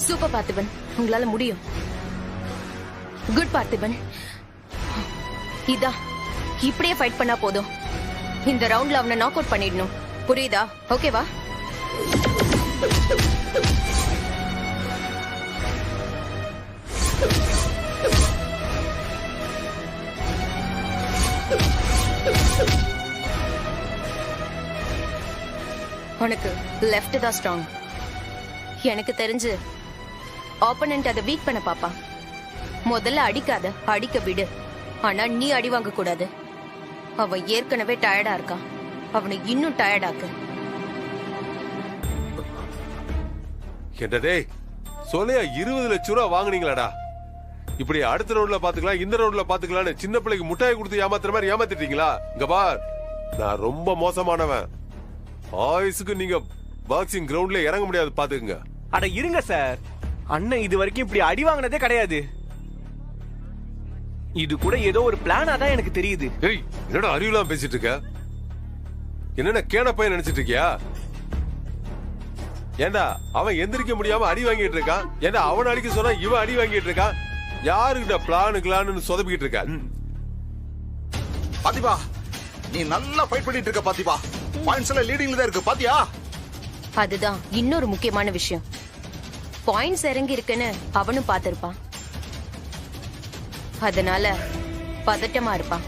Super Parthiban, உங்களால முடியும். Good Parthiban. இதா இப்படியே ஃபைட் பண்ணா போதும். இந்த ரவுண்ட்ல அவனை நாக் அவுட் பண்ணிடணும். புரியுதா? ஓகேவா? உனக்கு லெஃப்ட் தான் ஸ்ட்ராங். எனக்கு தெரிஞ்சு ஆப்போனன்ட் அதை வீக் பண்ண பாப்பா. முதல்ல அடிக்காத, அடிக்க விடு. ஆனா நீ அடி வாங்க கூடாது. அவன் ஏற்கனவே டயர்டா இருக்கான். அவனை இன்னும் டயர்டாக்கு. என்னடே சொல்லையா 20 லட்சம் ரூபா வாங்குனீங்களாடா? இப்படி அடுத்த ரவுண்ட்ல பாத்துக்கலாம், இந்த ரவுண்ட்ல பாத்துக்கலாம்னு சின்ன பிள்ளைக்கு முட்டாயை கொடுத்து ஏமாத்துற மாதிரி ஏமாத்திட்டீங்களா? இங்க பார், நான் ரொம்ப மோசமானவன். ஆயுசுக்கு நீங்க பாக்ஸிங் கிரவுண்ட்ல இறங்க முடியாது, பாத்துக்குங்க. அட இருங்க சார், அண்ணன் இது வரைக்கும் இப்படி அடி வாங்கினதே கிடையாது. இது கூட ஏதோ ஒரு பிளானா தான் எனக்கு தெரியுது. ஏய், என்னடா அறிவுலாம் பேசிட்டு இருக்க? என்னென்ன கேன பையன் நினைச்சிட்டு இருக்கியா? ஏண்டா அவன் எந்திரிக்க முடியாம அடி வாங்கிட்டு இருக்கான். ஏண்டா அவன் அடிக்க சொன்னா இவன் அடி வாங்கிட்டு இருக்கான். யாருக்கிட்ட பிளானு சொதப்பிக்கிட்டு இருக்க? பாத்திபா, நீ நல்லா ஃபைட் பண்ணிட்டு இருக்க பாத்திபா. பாயிண்ட்ஸ் எல்லாம் லீடிங்ல தான் இருக்கு பாத்தியா? அதுதான் இன்னொரு முக்கியமான விஷயம். பாயிண்ட்ஸ் இறங்கி இருக்குன்னு அவனும் பாத்திருப்பான். அதனால பதட்டமா இருப்பான்.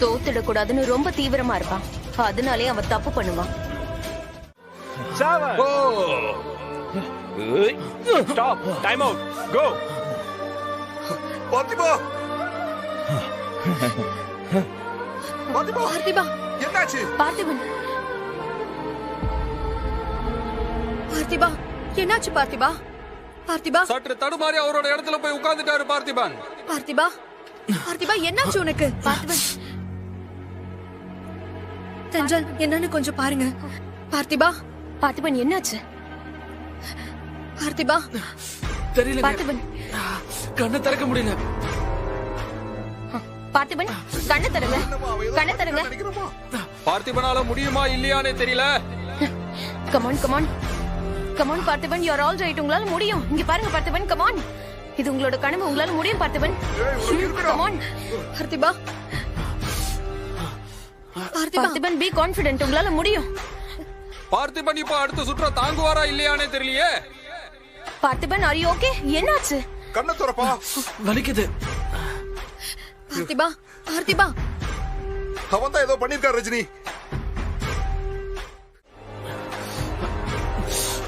தோத்துடக்கூடாதுன்னு ரொம்ப தீவிரமா இருப்பான். அதனாலே அவன் தப்பு பண்ணுவான். ஸ்டாப், டைம் அவுட், கோ. பாத்திபா, பாத்திபா, பார்த்திபா, என்னாச்சு? பார்த்திபன், பார்த்திபா, என்னாச்சு பார்த்திபா? பார்த்திபா சற்று தடுமாறி அவரோட இடத்துல போய் உட்கார்ந்துட்டாரு பார்த்திபன். பார்த்திபா, பார்த்திபா, என்னாச்சு உனக்கு? பார்த்திபன், தென்றல், என்னன்னு கொஞ்சம் பாருங்க. பார்த்திபா, பார்த்திபன், என்னாச்சு? பார்த்திபா, தெரியல, பார்த்திபன், கண்ணை திறக்க முடியல. பார்த்திபன், கண்ணை தருங்க, கண்ணை தருங்க. பார்த்திபனால முடியுமா இல்லையானே தெரியல. Come on, come on, come on Parthiban, you are all right. உங்களால முடியும். இங்க பாருங்க பார்த்திபன், கமான். இது உங்களோட கனவு. உங்களால முடியும் பார்த்திபன். கமான் பார்த்திபா, பார்த்திபன், பி கான்ஃபிடென்ட். உங்களால முடியும். பார்த்திபன் இப்ப அடுத்த சுற்ற தாங்குவாரா இல்லையானே தெரியலையே. Parthiban, are you okay? என்னாச்சு? கண்ணை திறப்பா. வலிக்குது. பார்த்திபா, பார்த்திபா, அவன் தான் ஏதோ பண்ணிருக்கான் ரஜினி.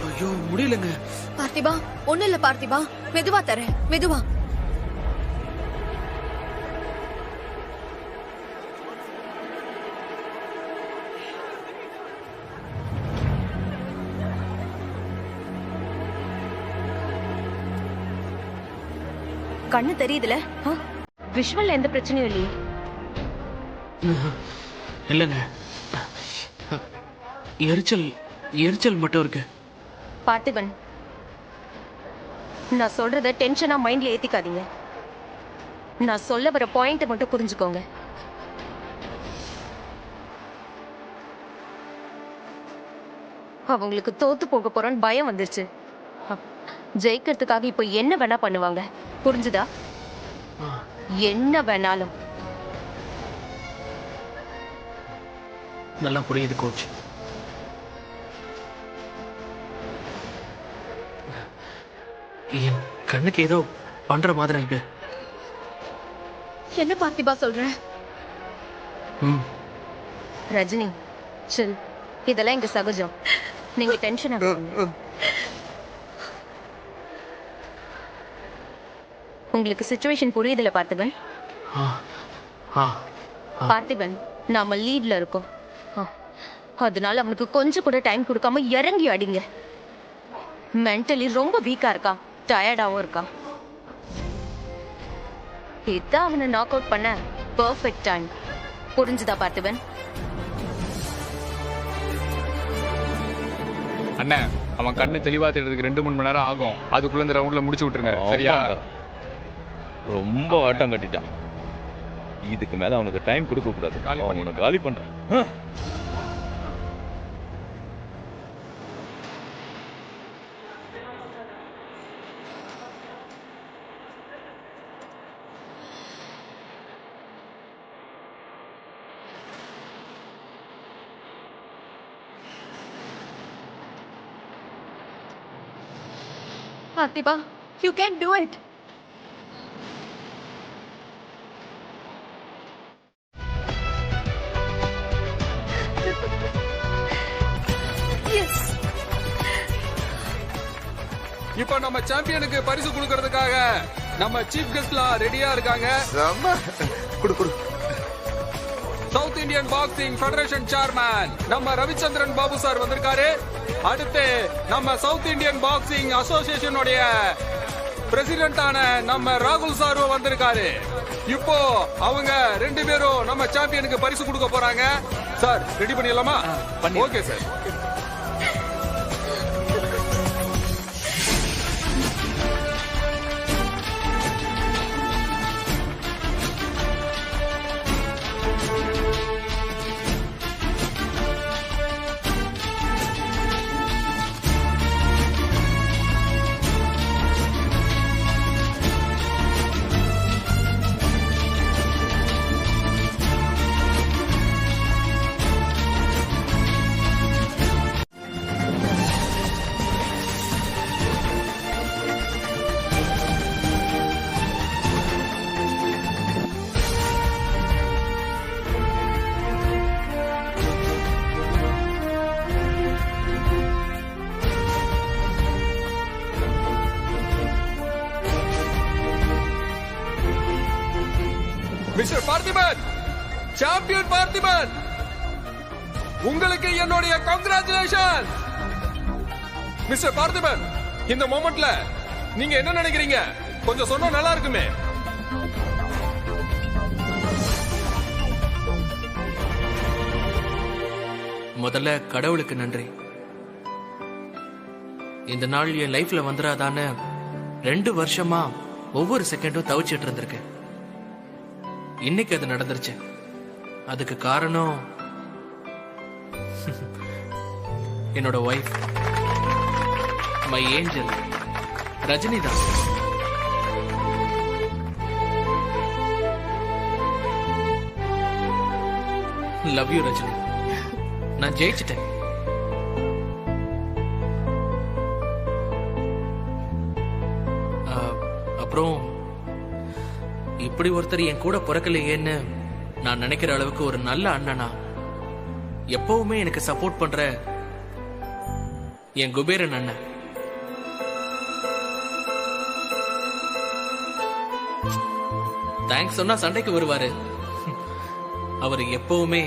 ஐயோ முடியலங்க. பார்த்திபா, ஒண்ணு இல்ல பார்த்திபா, மெதுவா தரேன், மெதுவா. கண்ணு தெரியுதுல? விஷுவல்ல எந்த பிரச்சனையும் இல்லையே? இல்லைங்க, எரிச்சல் மட்டும் இருக்கு. பார்த்திபன், நான் சொல்றத டென்ஷனா மைண்ட்ல ஏத்திக்காதீங்க. நான் சொல்ல வர பாயிண்ட் மட்டும் புரிஞ்சுக்கோங்க. அவங்களுக்கு தோத்து போக போறோன்னு பயம் வந்துருச்சு. ஜெயிக்கிறதுக்காக இப்ப என்ன வேணா பண்ணுவாங்க. புரிஞ்சுதா? என்ன வேணாலும். நல்லா புரியுது கோச். என் கண்ணுக்கு ஏதோ பண்ற மாதிரி இருக்கு. என்ன பார்த்திபா சொல்ற? ரஜினி, சில். இதெல்லாம் இங்க சகஜம். நீங்க டென்ஷன் ஆகாதீங்க. உங்களுக்கு சிச்சுவேஷன் புரியுதுல பார்த்திபன்? பார்த்திபன், நாம லீட்ல இருக்கோம். அதனால அவனுக்கு கொஞ்சம் கூட டைம் கொடுக்காம இறங்கி அடிங்க. மென்டலி ரொம்ப வீக்கா இருக்கான், டயர்டாவும் இருக்கான். இதான் அவனை நாக் அவுட் பண்ண பெர்ஃபெக்ட் டைம். புரிஞ்சுதா பார்த்திபன்? அண்ணா, அவன் கண்ணு தெளிவா தெரிறதுக்கு 2-3 மணி நேரம் ஆகும். அதுக்குள்ள இந்த ரவுண்ட்ல முடிச்சு விட்டுருங்க, சரியா? ரொம்ப ஆட்டம் கட்டிட்டான். இதுக்கு மேல அவனுக்கு டைம் கொடுக்க கூடாது. அவனை காலி பண்றான். பார்த்திபா, you can do it. Yes. இப்ப நம்ம சாம்பியனுக்கு பரிசு கொடுக்கறதுக்காக நம்ம சீஃப் கெஸ்ட்லாம் ரெடியா இருக்காங்க. குடு south Indian boxing federation chairman நம்ம ரவிச்சந்திரன் பாபு சார் வந்திருக்காரு. அடுத்து நம்ம சவுத் இந்தியன் பாக்ஸிங் அசோசியேஷனுடைய பிரசிடென்டான நம்ம ராகுல் சாரும் வந்திருக்காரு. இப்போ அவங்க 2 பேரும் நம்ம சாம்பியனுக்கு பரிசு கொடுக்க போறாங்க. சார் ரெடி பண்ணிடலாமா? Okay sir. Mister Parthiban, champion Parthiban, உங்களுக்கு என்னுடைய கங்க்ராச்சுலேஷன். மிஸ்டர் பார்த்திபன், இந்த மொமெண்ட்ல நீங்க என்ன நினைக்கிறீங்க? கொஞ்சம் சொன்னா நல்லா இருக்குமே. முதல்ல கடவுளுக்கு நன்றி. இந்த நாள் என் லைஃப்ல வந்துடாதான்னு 2 வருஷமா ஒவ்வொரு செகண்டும் தவிச்சிட்டு இருந்திருக்கேன். இன்னைக்கு அது நடந்துருச்சு. அதுக்கு காரணம் என்னோட ஒய்ஃப், மை ஏஞ்சல் ரஜினி தான். Love you Rajini. நான் ஜெயிச்சிட்டேன். அப்புறம் இப்படி ஒருத்தர் என் கூட பிறக்கலையேன்னு நான் நினைக்கிற அளவுக்கு ஒரு நல்ல அண்ணனா, எப்பவுமே எனக்கு சப்போர்ட் பண்ற என் குபேரன் அண்ணன். தேங்க்ஸ் சொன்னா சண்டைக்கு வருவாரு. அவர் எப்பவுமே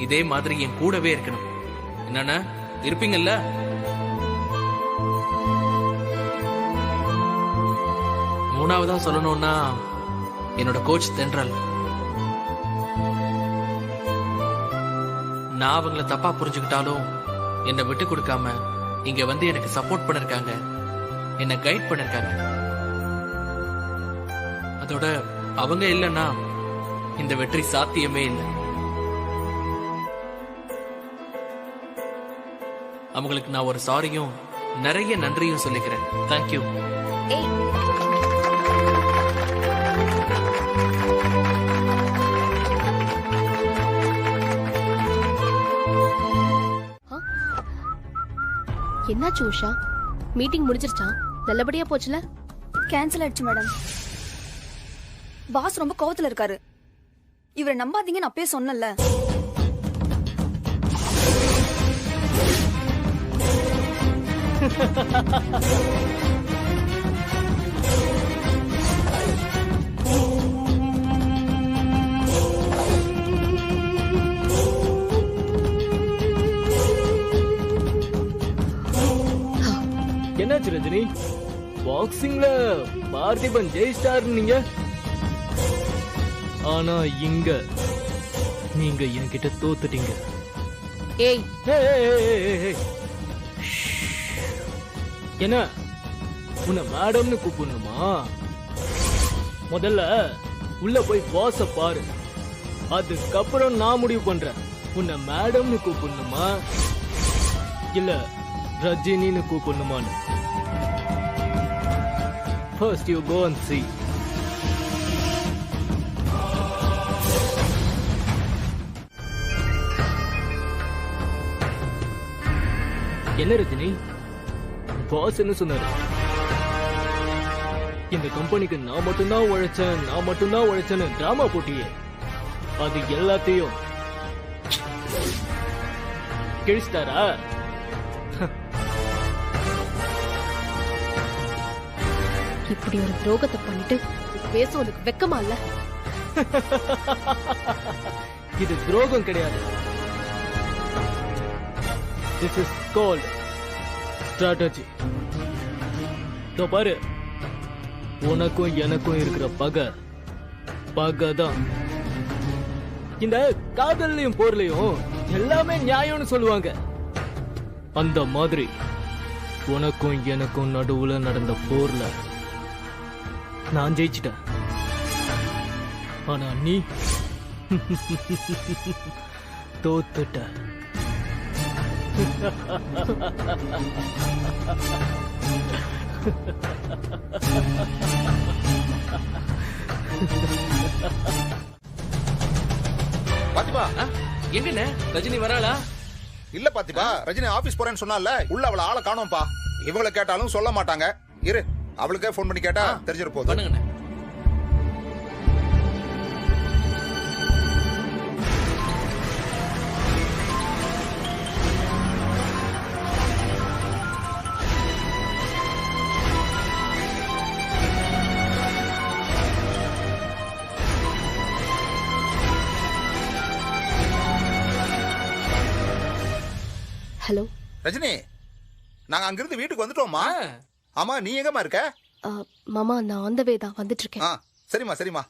இதே மாதிரி என் கூடவே இருக்கணும். என்னன்னா இருப்பீங்கல்ல? மூணாவதா சொல்லணும்னா என்னோட கோச் தென்றல். நான் அவங்கள தப்பா புரிஞ்சுக்கிட்டாலும் என்னை விட்டு கொடுக்காம இங்க வந்து எனக்கு சப்போர்ட் பண்ணிருக்காங்க, என்ன கைட் பண்ணிருக்காங்க. அதோட அவங்க இல்லைன்னா இந்த வெற்றி சாத்தியமே இல்லை. அவங்களுக்கு நான் ஒரு சாரியும் நிறைய நன்றியும் சொல்லிக்கிறேன். தேங்க்யூ. என்னாச்சு உஷா? மீட்டிங் முடிஞ்சிருச்சா? நல்லபடியா போச்சுல? கேன்சல் ஆயிடுச்சு மேடம். பாஸ் ரொம்ப கோவத்துல இருக்காரு. இவரை நம்பாதீங்கன்னு அப்பயே சொன்னல. என்னாச்சு ரஜினி? பாக்ஸிங்ல பார்த்திபன் ஜெயிஸ்டார் நீங்க, ஆனா இங்க நீங்க என்கிட்ட தோத்துட்டீங்க. ஏய் என்ன உன்னை மேடம்னு கூப்பிடணுமா? முதல்ல உள்ள போய் பாஸ பாரு. அதுக்கப்புறம் நான் முடிவு பண்றேன் உன்னை மேடம்னு கூப்பிடணுமா இல்ல ரஜினின்னு கூப்பிடணுமான்னு. First you go and see. என்ன ரஜினி, பாஸ் என்ன சொன்னாரு? இந்த கம்பெனிக்கு நான் மட்டும்தான் உழைச்சேன்னு டிராமா போட்டியே, அது எல்லாத்தையும் கிழிச்சிட்டாரா? இப்படி ஒரு துரோகத்தை பண்ணிட்டு பேச உனக்கு வெக்கமா இல்ல? இது துரோகம் கிடையாது. This is called strategy. இதோ பாரு, உனக்கும் எனக்கும் இருக்கிற பகை தான். இந்த காதல்லையும் போர்லையும் எல்லாமே நியாயம்னு சொல்லுவாங்க. அந்த மாதிரி உனக்கும் எனக்கும் நடுவுல நடந்த போர்ல நான் ஜெயிச்சிட்டேன். ஆனா நீ தோத்துட்ட. பாத்திமா, எங்கண்ணே ரஜினி வராளா? இல்ல பாத்திமா, ரஜினி ஆபீஸ் போறேன்னு சொன்னால, உள்ள அவளை ஆளை காணோம்பா. இவங்களை கேட்டாலும் சொல்ல மாட்டாங்க. இரு, அவளுக்கே போன் பண்ணி கேட்டா தெரிஞ்சிரு போகுது. பண்ணுங்கண்ணே. ஹலோ ரஜினி, நாங்க அங்கிருந்து வீட்டுக்கு வந்துட்டோம்மா. ஆமா, நீ எங்கம்மா இருக்க? மாமா, நான் அந்த வே தான் வந்துட்டு இருக்கேன். சரிம்மா சரிம்மா.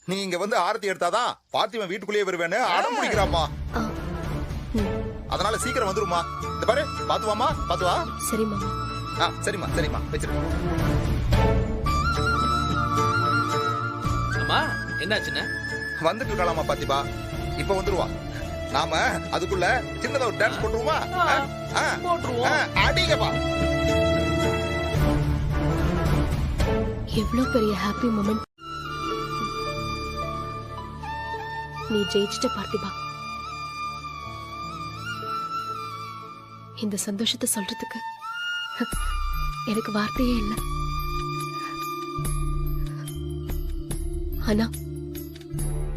நீ இங்க வந்து ஆரத்தி எடுத்தாதான் பாத்திமா வீட்டுக்குள்ளேயே வருவேன்னு அடம் பிடிக்கிறாம்மா. அதனால சீக்கிரம் வந்துருமா. இந்த பாரு, பாத்துவாமா, பாத்துவா. சரி மாமா. சரிம்மா சரிம்மா, வச்சிரு. அம்மா, என்னாச்சுண்ணே? வந்துட்டு இருக்கலாமா பாத்திமா, இப்ப வந்துருவா. நாம அதுக்குள்ள சின்னதா ஒரு டான்ஸ் போட்டுருவோமா? அடிங்கப்பா. எவ்வளவு பெரிய ஹாப்பி மொமெண்ட். நீ ஜெயிச்சிட்ட பார்த்திபா. இந்த சந்தோஷத்தை சொல்றதுக்கு எனக்கு வார்த்தையே இல்லை. ஆனா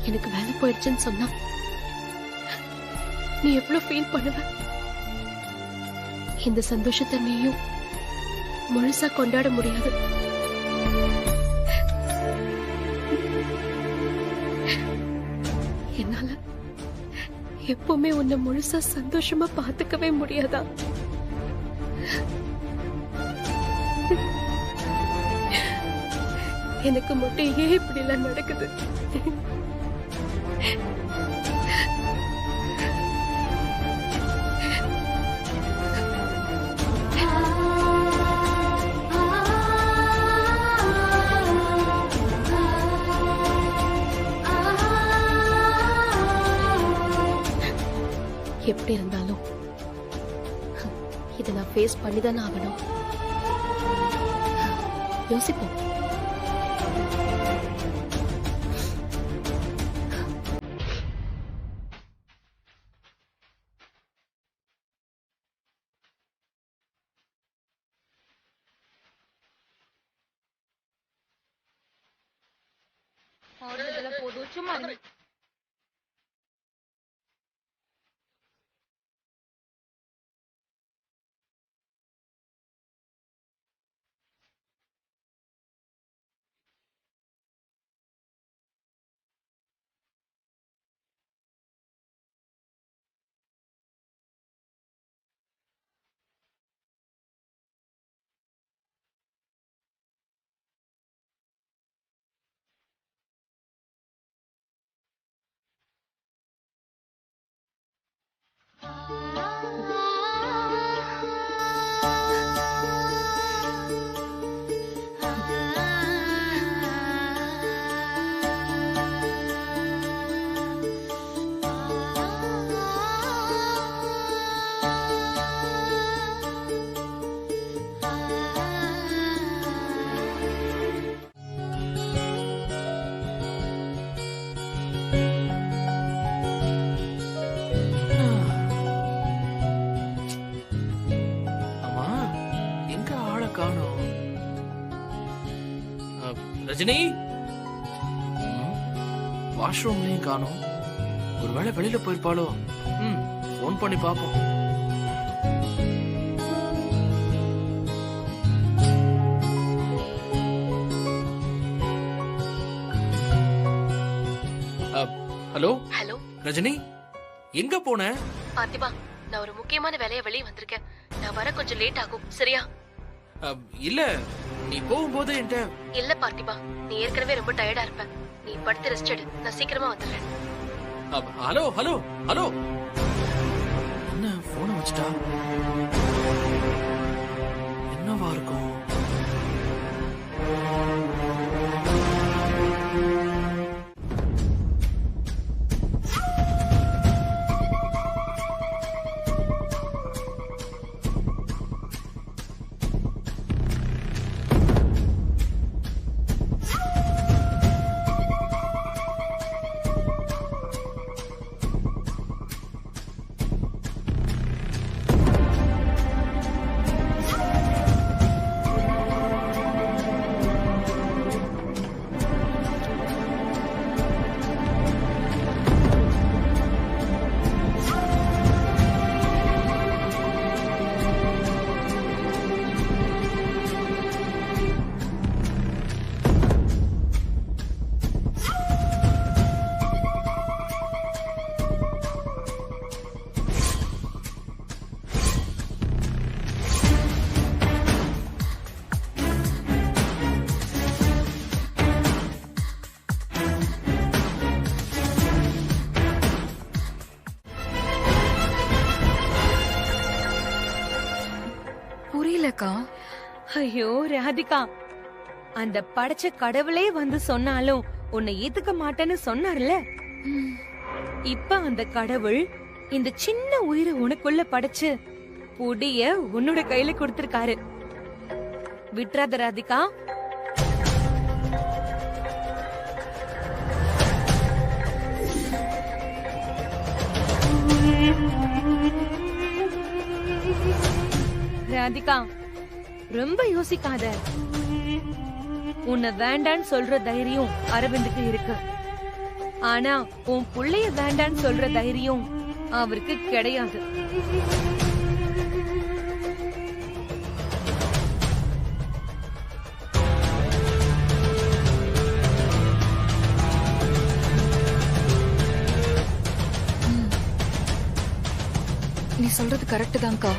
எனக்கு வேலை போயிடுச்சுன்னு சொன்னா நீ எவ்வளவு ஃபீல் பண்ணுவ? இந்த சந்தோஷத்தை நீயும் முழுசா கொண்டாட முடியாது. என்னால எப்பவுமே உன்னை முழுசா சந்தோஷமா பாத்துக்கவே முடியாதா? எனக்கு மட்டும் ஏன் இப்படி எல்லாம் நடக்குது? எப்படி இருந்தாலும் இதை நான் ஃபேஸ் பண்ணிதானே ஆகணும். யோசிப்போம். போதும், சும்மா ரஜினி வாஷ்ரூம்லயும் காணோம். ஒருவேளை வெளியில போயிருப்பாளோ? போன் பண்ணி பாப்போம். ஹலோ ஹலோ ரஜினி, எங்க போன? பார்த்திபா, நான் ஒரு முக்கியமான வேலையை வெளியே வந்திருக்கேன். நான் வர கொஞ்சம் லேட் ஆகும், சரியா? இல்ல, நீ போகும்போது என்கிட்ட. இல்ல பார்த்திபா, நீ ஏற்கனவே ரொம்ப டயர்டா இருப்ப. நீ படுத்து ரெஸ்ட் எடு, நான் சீக்கிரமா வந்துடுறேன். ஹலோ ஹலோ ஹலோ, என்ன போனை வச்சுட்டா? என்னவா இருக்கும்? புரியலக்கா. ஐயோ ராதிகா, அந்த படைச்ச கடவுளே வந்து சொன்னாலும் உன்னை ஏத்துக்க மாட்டேன்னு சொன்னார்ல. இப்ப அந்த கடவுள் இந்த சின்ன உயிரை உனக்குள்ள படைச்சு புடிய உன்னோட கையில கொடுத்திருக்காரு. விட்றாத ராதிகா. ராதிகா, ரொம்ப யோசிக்காத. உன்னை வேண்டான்னு சொல்ற தைரியம் அரவிந்துக்கு இருக்கு. ஆனா உன் புள்ளைய வேண்டான்னு சொல்ற தைரியம் அவருக்கு கிடையாது. நீ சொல்றது கரெக்ட் தான்க்கா.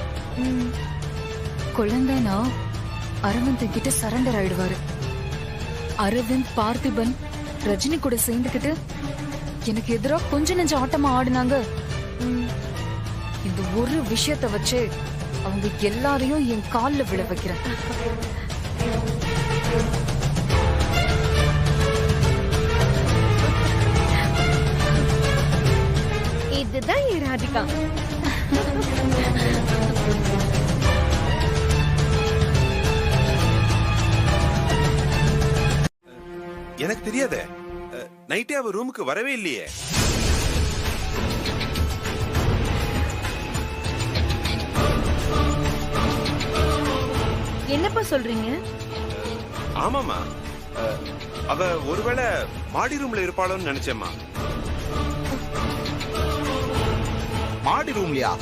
குழந்தைனா அரவிந்த் கிட்ட சரண்டர் ஆயிடுவாரு. அரவிந்த், பார்த்திபன், ரஜினி கூட சேர்ந்துக்கிட்டு எனக்கு எதிராக கொஞ்ச நெஞ்ச ஆட்டமா ஆடுனாங்க. இந்த ஒரு விஷயத்த வச்சு அவங்க எல்லாரையும் என் கால்ல விழ வைக்கிறேன். இதுதான் என் ராதிகா. எனக்கு தெரியாத. நைட்டே அவ ரூமுக்கு வரவே இல்லையே. என்னப்பா சொல்றீங்க? ஆமாமா, அவ ஒருவேளை மாடி ரூம்ல இருப்பாளோன்னு நினைச்சேம்மா. மாடி ரூம்லயா?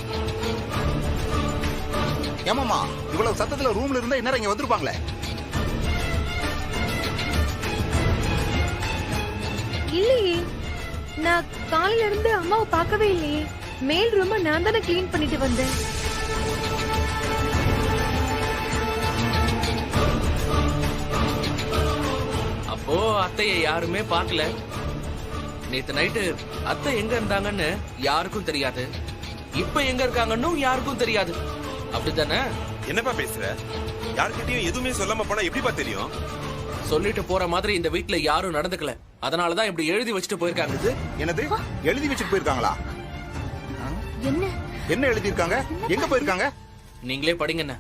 ஏமாமா, இவ்வளவு சத்தத்துல ரூம்ல இருந்தா இந்நேரம் இங்க வந்திருப்பாங்களே. இல்லையே, நான் காலையில இருந்து அம்மாவை பார்க்கவே இல்லையே. மேல் ரூம நான் தானே கிளீன் பண்ணிட்டு வந்தேன். அப்போ அத்தைய யாருமே பார்க்கல. நேத்து நைட்டு அத்தை எங்க இருந்தாங்கன்னு யாருக்கும் தெரியாது. இப்ப எங்க இருக்காங்கன்னு யாருக்கும் தெரியாது. அப்படித்தானே? என்னப்பா பேசுற? யார்கிட்டயும் எதுவுமே சொல்லாம போனா எப்படிப்பா தெரியும்? சொல்லிட்டு போற மாதிரி இந்த வீட்ல யாரும் நடந்துக்கல. அதனாலதான் இப்படி எழுதி வச்சுட்டு போயிருக்காங்க. என்னது எழுதி வச்சுட்டு போயிருக்காங்களா? என்ன என்ன எழுதி இருக்காங்க? எங்க போயிருக்காங்க? நீங்களே படிங்க.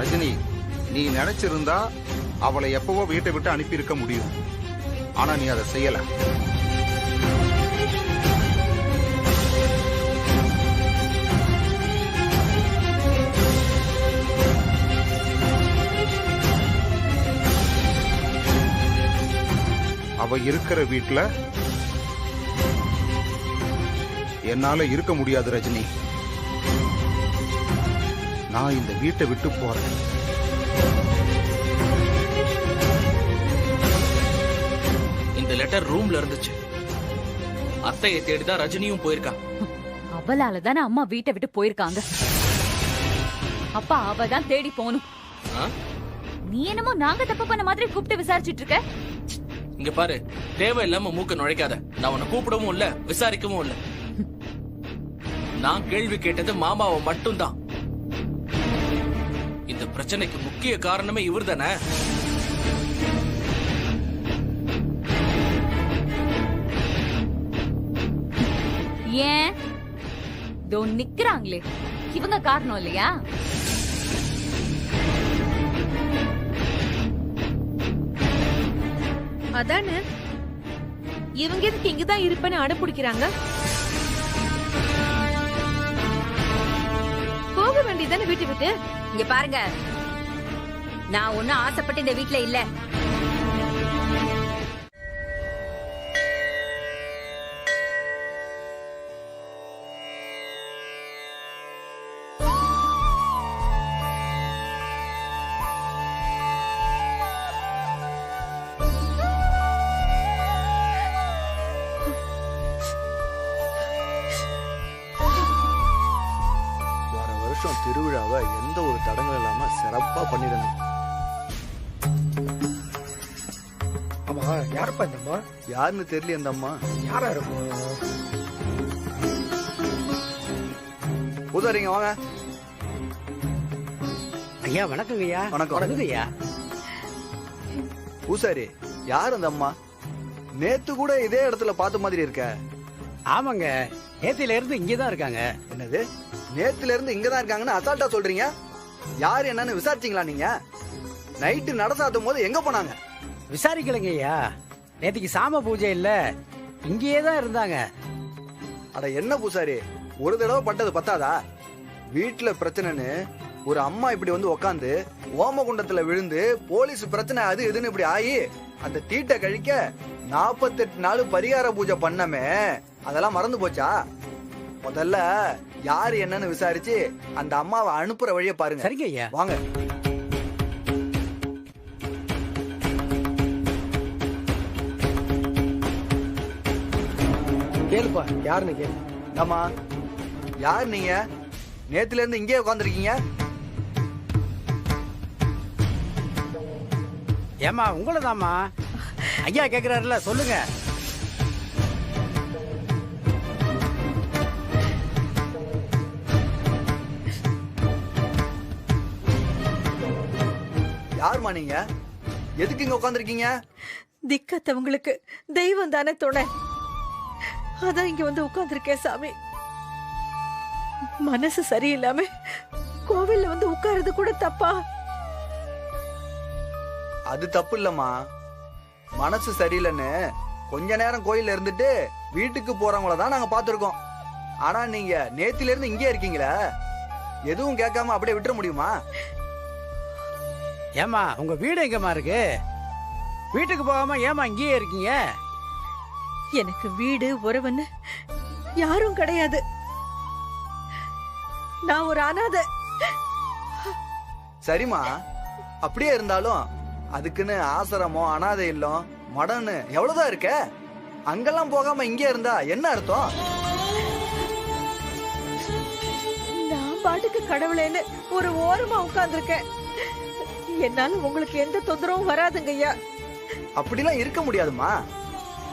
ரஜினி, நீ நினைச்சிருந்தா அவளை எப்பவோ வீட்டை விட்டு அனுப்பி இருக்க முடியும். ஆனா நீ அதை செய்யல. அவ இருக்கிற வீட்டுல என்னால இருக்க முடியாது ரஜினி. நான் இந்த வீட்டை விட்டு போறேன். இந்த லெட்டர் ரூம்ல இருந்துச்சு. அத்தையை தேடிதான் ரஜினியும் போயிருக்கா. அவளால தானே அம்மா வீட்டை விட்டு போயிருக்காங்க. அப்பா அவ தான் தேடி போகணும். நீ என்னமோ நாங்க தப்பு பண்ண மாதிரி கூப்பிட்டு விசாரிச்சிட்டு இருக்க. இங்க பாரு, தேவையில்லாம மூக்க நுழைக்காத. நான் உன்னை கூப்பிடவும் இல்ல, விசாரிக்கவும் இல்ல. நான் கேள்வி கேட்டது மாமாவை மட்டும்தான். இந்த பிரச்சனைக்கு முக்கிய காரணமே இவர் தானே. ஏன் தோ நிக்கிறாங்களே, இவங்க காரணம் இல்லையா? அதானே, இவங்க எதுக்கு இங்கதான் இருப்பேன்னு அடம்பிடிக்கிறாங்க? போக வேண்டியதானே வீட்டை விட்டு. இங்க பாருங்க, நான் ஒன்னும் ஆசைப்பட்டு இந்த வீட்ல இல்ல. திருவிழாவை எந்த ஒரு தடங்களும் இல்லாம சிறப்பா பண்ணிடணும். ஆமா, யாரப்பா இந்த அம்மா? யாருன்னு தெரியல. இந்த அம்மா யாரா இருக்கும்? பூசாரிங்க வாங்க. ஐயா வணக்கங்க ஐயா. வணக்கம் ஐயா. பூசாரி, யார் அந்த அம்மா? நேத்து கூட இதே இடத்துல பார்த்த மாதிரி இருக்க. ஆமாங்க, நேத்தில இருந்து இங்கதான் இருக்காங்க. என்னது, நேத்துல இருந்து இங்கதான் இருக்காங்கன்னு அசால்ட்டா சொல்றீங்க? யார் என்னன்னு விசாரிச்சீங்களா நீங்க? நைட்டு நட சாத்தும் போது எங்க போனாங்க? விசாரிக்கலங்க ஐயா, நேத்திக்கு சாம பூஜை இல்ல, இங்கேயே தான் இருந்தாங்க. அட என்ன பூசாரி, ஒரு தடவை பட்டது பத்தாதா? வீட்டுல பிரச்சனைன்னு ஒரு அம்மா இப்படி வந்து உக்காந்து ஓமகுண்டத்துல விழுந்து போலீஸ் பிரச்சனை அது இதுன்னு இப்படி ஆகி அந்த தீட்டை கழிக்க 48 நாள் பரிகார பூஜை பண்ணமே, அதெல்லாம் மறந்து போச்சா? முதல்ல யாரு என்னன்னு விசாரிச்சு அந்த அம்மாவை அனுப்புற வழிய பாருங்க. சரிங்க ஐயா. வாங்க. கேளுப்பா, யாருன்னு கேளு. ஆமா, யார் நீங்க? நேத்துல இருந்து இங்கே உட்காந்துருக்கீங்க. ஏமா உங்களதாமா? ஐயா கேக்குறாருல, சொல்லுங்க. யாருமா நீங்க? எதுக்கு இங்க உட்காந்துருக்கீங்க? திக்கத்தவங்களுக்கு தெய்வம் தானே துணை. அதான் இங்க வந்து உட்கார்ந்துருக்கேன் சாமி. மனசு சரியில்லாம கோவில்ல வந்து உட்கார்றது கூட தப்பா? அது தப்பு இல்லம்மா. மனசு சரியில்லைன்னு கொஞ்ச நேரம் கோயில்ல இருந்துட்டு வீட்டுக்கு போறவங்கள தான் நாங்க பாத்துருக்கோம். ஆனா நீங்க நேத்தில இருந்து இங்கே இருக்கீங்களா? எதுவும் கேட்காம அப்படியே விட்டுற முடியுமா? ஏமா உங்க வீடு எங்கம்மா இருக்கு? வீட்டுக்கு போகாம ஏமா இங்கேயே இருக்கீங்க? எனக்கு வீடு உறவுன்னு யாரும் கிடையாது. நான் ஒரு அனாதை. சரிம்மா, அப்படியே இருந்தாலும் அதுக்குன்னு ஆசிரமம், அனாதை இல்லம், மடன்னு எவ்வளவுதான் இருக்க? அங்கெல்லாம் போகாம இங்கே இருந்தா என்ன அர்த்தம்? நான் பாட்டுக்கு கடவுளேன்னு ஒரு ஓரமா உட்கார்ந்துருக்கேன். என்னால உங்களுக்கு எந்த தொந்தரவும் வராதுங்க ஐயா. அப்படிலாம் இருக்க முடியாதுமா.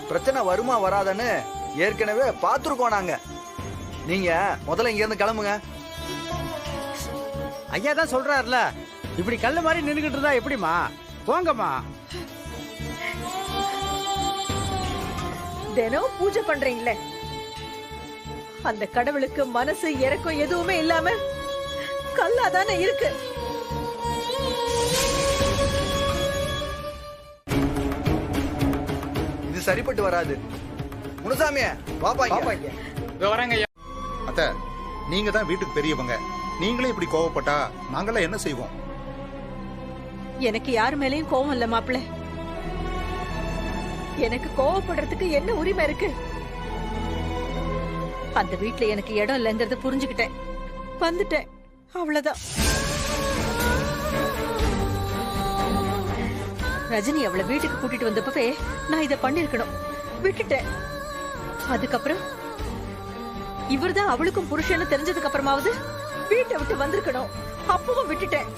பிரச்சனை வருமா வராதன்னு ஏற்கனவே பாத்துருக்கோம் நாங்க. நீங்க முதல்ல இங்க இருந்து கிளம்புங்க. ஐயா தான் சொல்றாருல, இப்படி கல்லு மாதிரி நின்னுகிட்டு இருந்தா எப்படிமா? போங்கம்மா. தினம் பூஜை பண்றீங்களே, அந்த கடவுளுக்கு மனசு இறக்கம் எதுவுமே இல்லாம கல்லாதானே இருக்கு. இது சரிப்பட்டு வராது. முனுசாமியே பாப்பா வரேங்க. அத்த, நீங்க தான் வீட்டுக்கு பெரியவங்க. நீங்களே இப்படி கோவப்பட்டா நாங்கெல்லாம் என்ன செய்வோம்? எனக்கு யாரு மேலயும் கோவம் இல்ல மாப்பிள்ள. எனக்கு கோவப்படுறதுக்கு என்ன உரிமை இருக்கு? அந்த வீட்ல எனக்கு இடம் இல்லைங்கறத புரிஞ்சுக்கிட்டேன், வந்துட்டேன், அவ்வளவுதான். ரஜினி அவளை வீட்டுக்கு கூட்டிட்டு வந்தப்பவே நான் இத பண்ணிருக்கணும், விட்டுட்டேன். அதுக்கப்புறம் இவர்தான் அவளுக்கும் புருஷன்னு தெரிஞ்சதுக்கு அப்புறமாவது வீட்டை விட்டு வந்திருக்கணும், அப்பவும் விட்டுட்டேன்.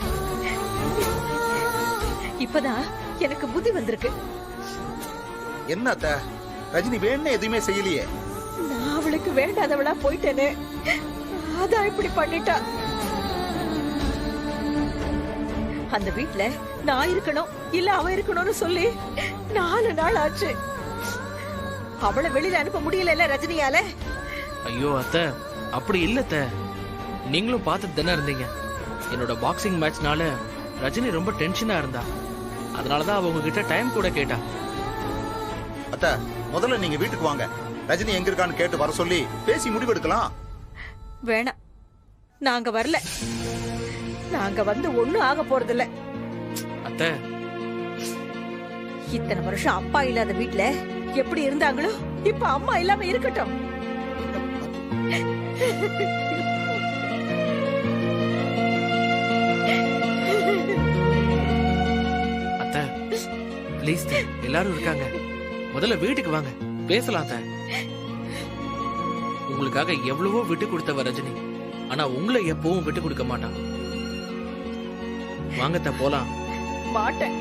இப்பதான் எனக்கு புத்தி வந்திருக்கு. என்ன அத்தை, ரஜினி வேணும்னு எதுவுமே செய்யலையே. நான் அவளுக்கு வேண்டாதவளா போயிட்டேனே, அதான் இப்படி பண்ணிட்டா. அந்த வீட்ல நான் இருக்கணும் இல்ல அவ இருக்கணும்னு சொல்லி 4 நாள் ஆச்சு. அவளை வெளியில அனுப்ப முடியல ரஜினியால. ஐயோ அத்தை, அப்படி இல்ல அத்தை. நீங்களும் பார்த்துட்டு தானே இருந்தீங்க. என்னோட பாக்ஸிங் மேட்ச்னால ரஜினி ரொம்ப டென்ஷனா இருந்தா. அதனாலதான் அவங்க கிட்ட டைம் கூட கேட்டா. அத்தை, முதல்ல நீங்க வீட்டுக்கு வாங்க, ரஜினி எங்க இருக்கான்னு கேட்டு வர சொல்லி பேசி முடிவெடுக்கலாம். வேணாம், நாங்க வரல. நாங்க வந்து ஒண்ணும் ஆக போறதில்ல. அத்தை, இத்தனை வருஷம் அப்பா இல்லாத வீட்ல எப்படி இருந்தாங்களோ இப்ப அம்மா இல்லாம இருக்கட்டும். அத்தை ப்ளீஸ், எல்லாரும் இருக்காங்க, முதல்ல வீட்டுக்கு வாங்க, பேசலாம் அத்தை. உங்களுக்காக எவ்வளவோ விட்டு கொடுத்தவ ரஜினி, ஆனா உங்களை எப்பவும் விட்டு கொடுக்க மாட்டான். வாங்கத்த போலாம். மாட்டேன்.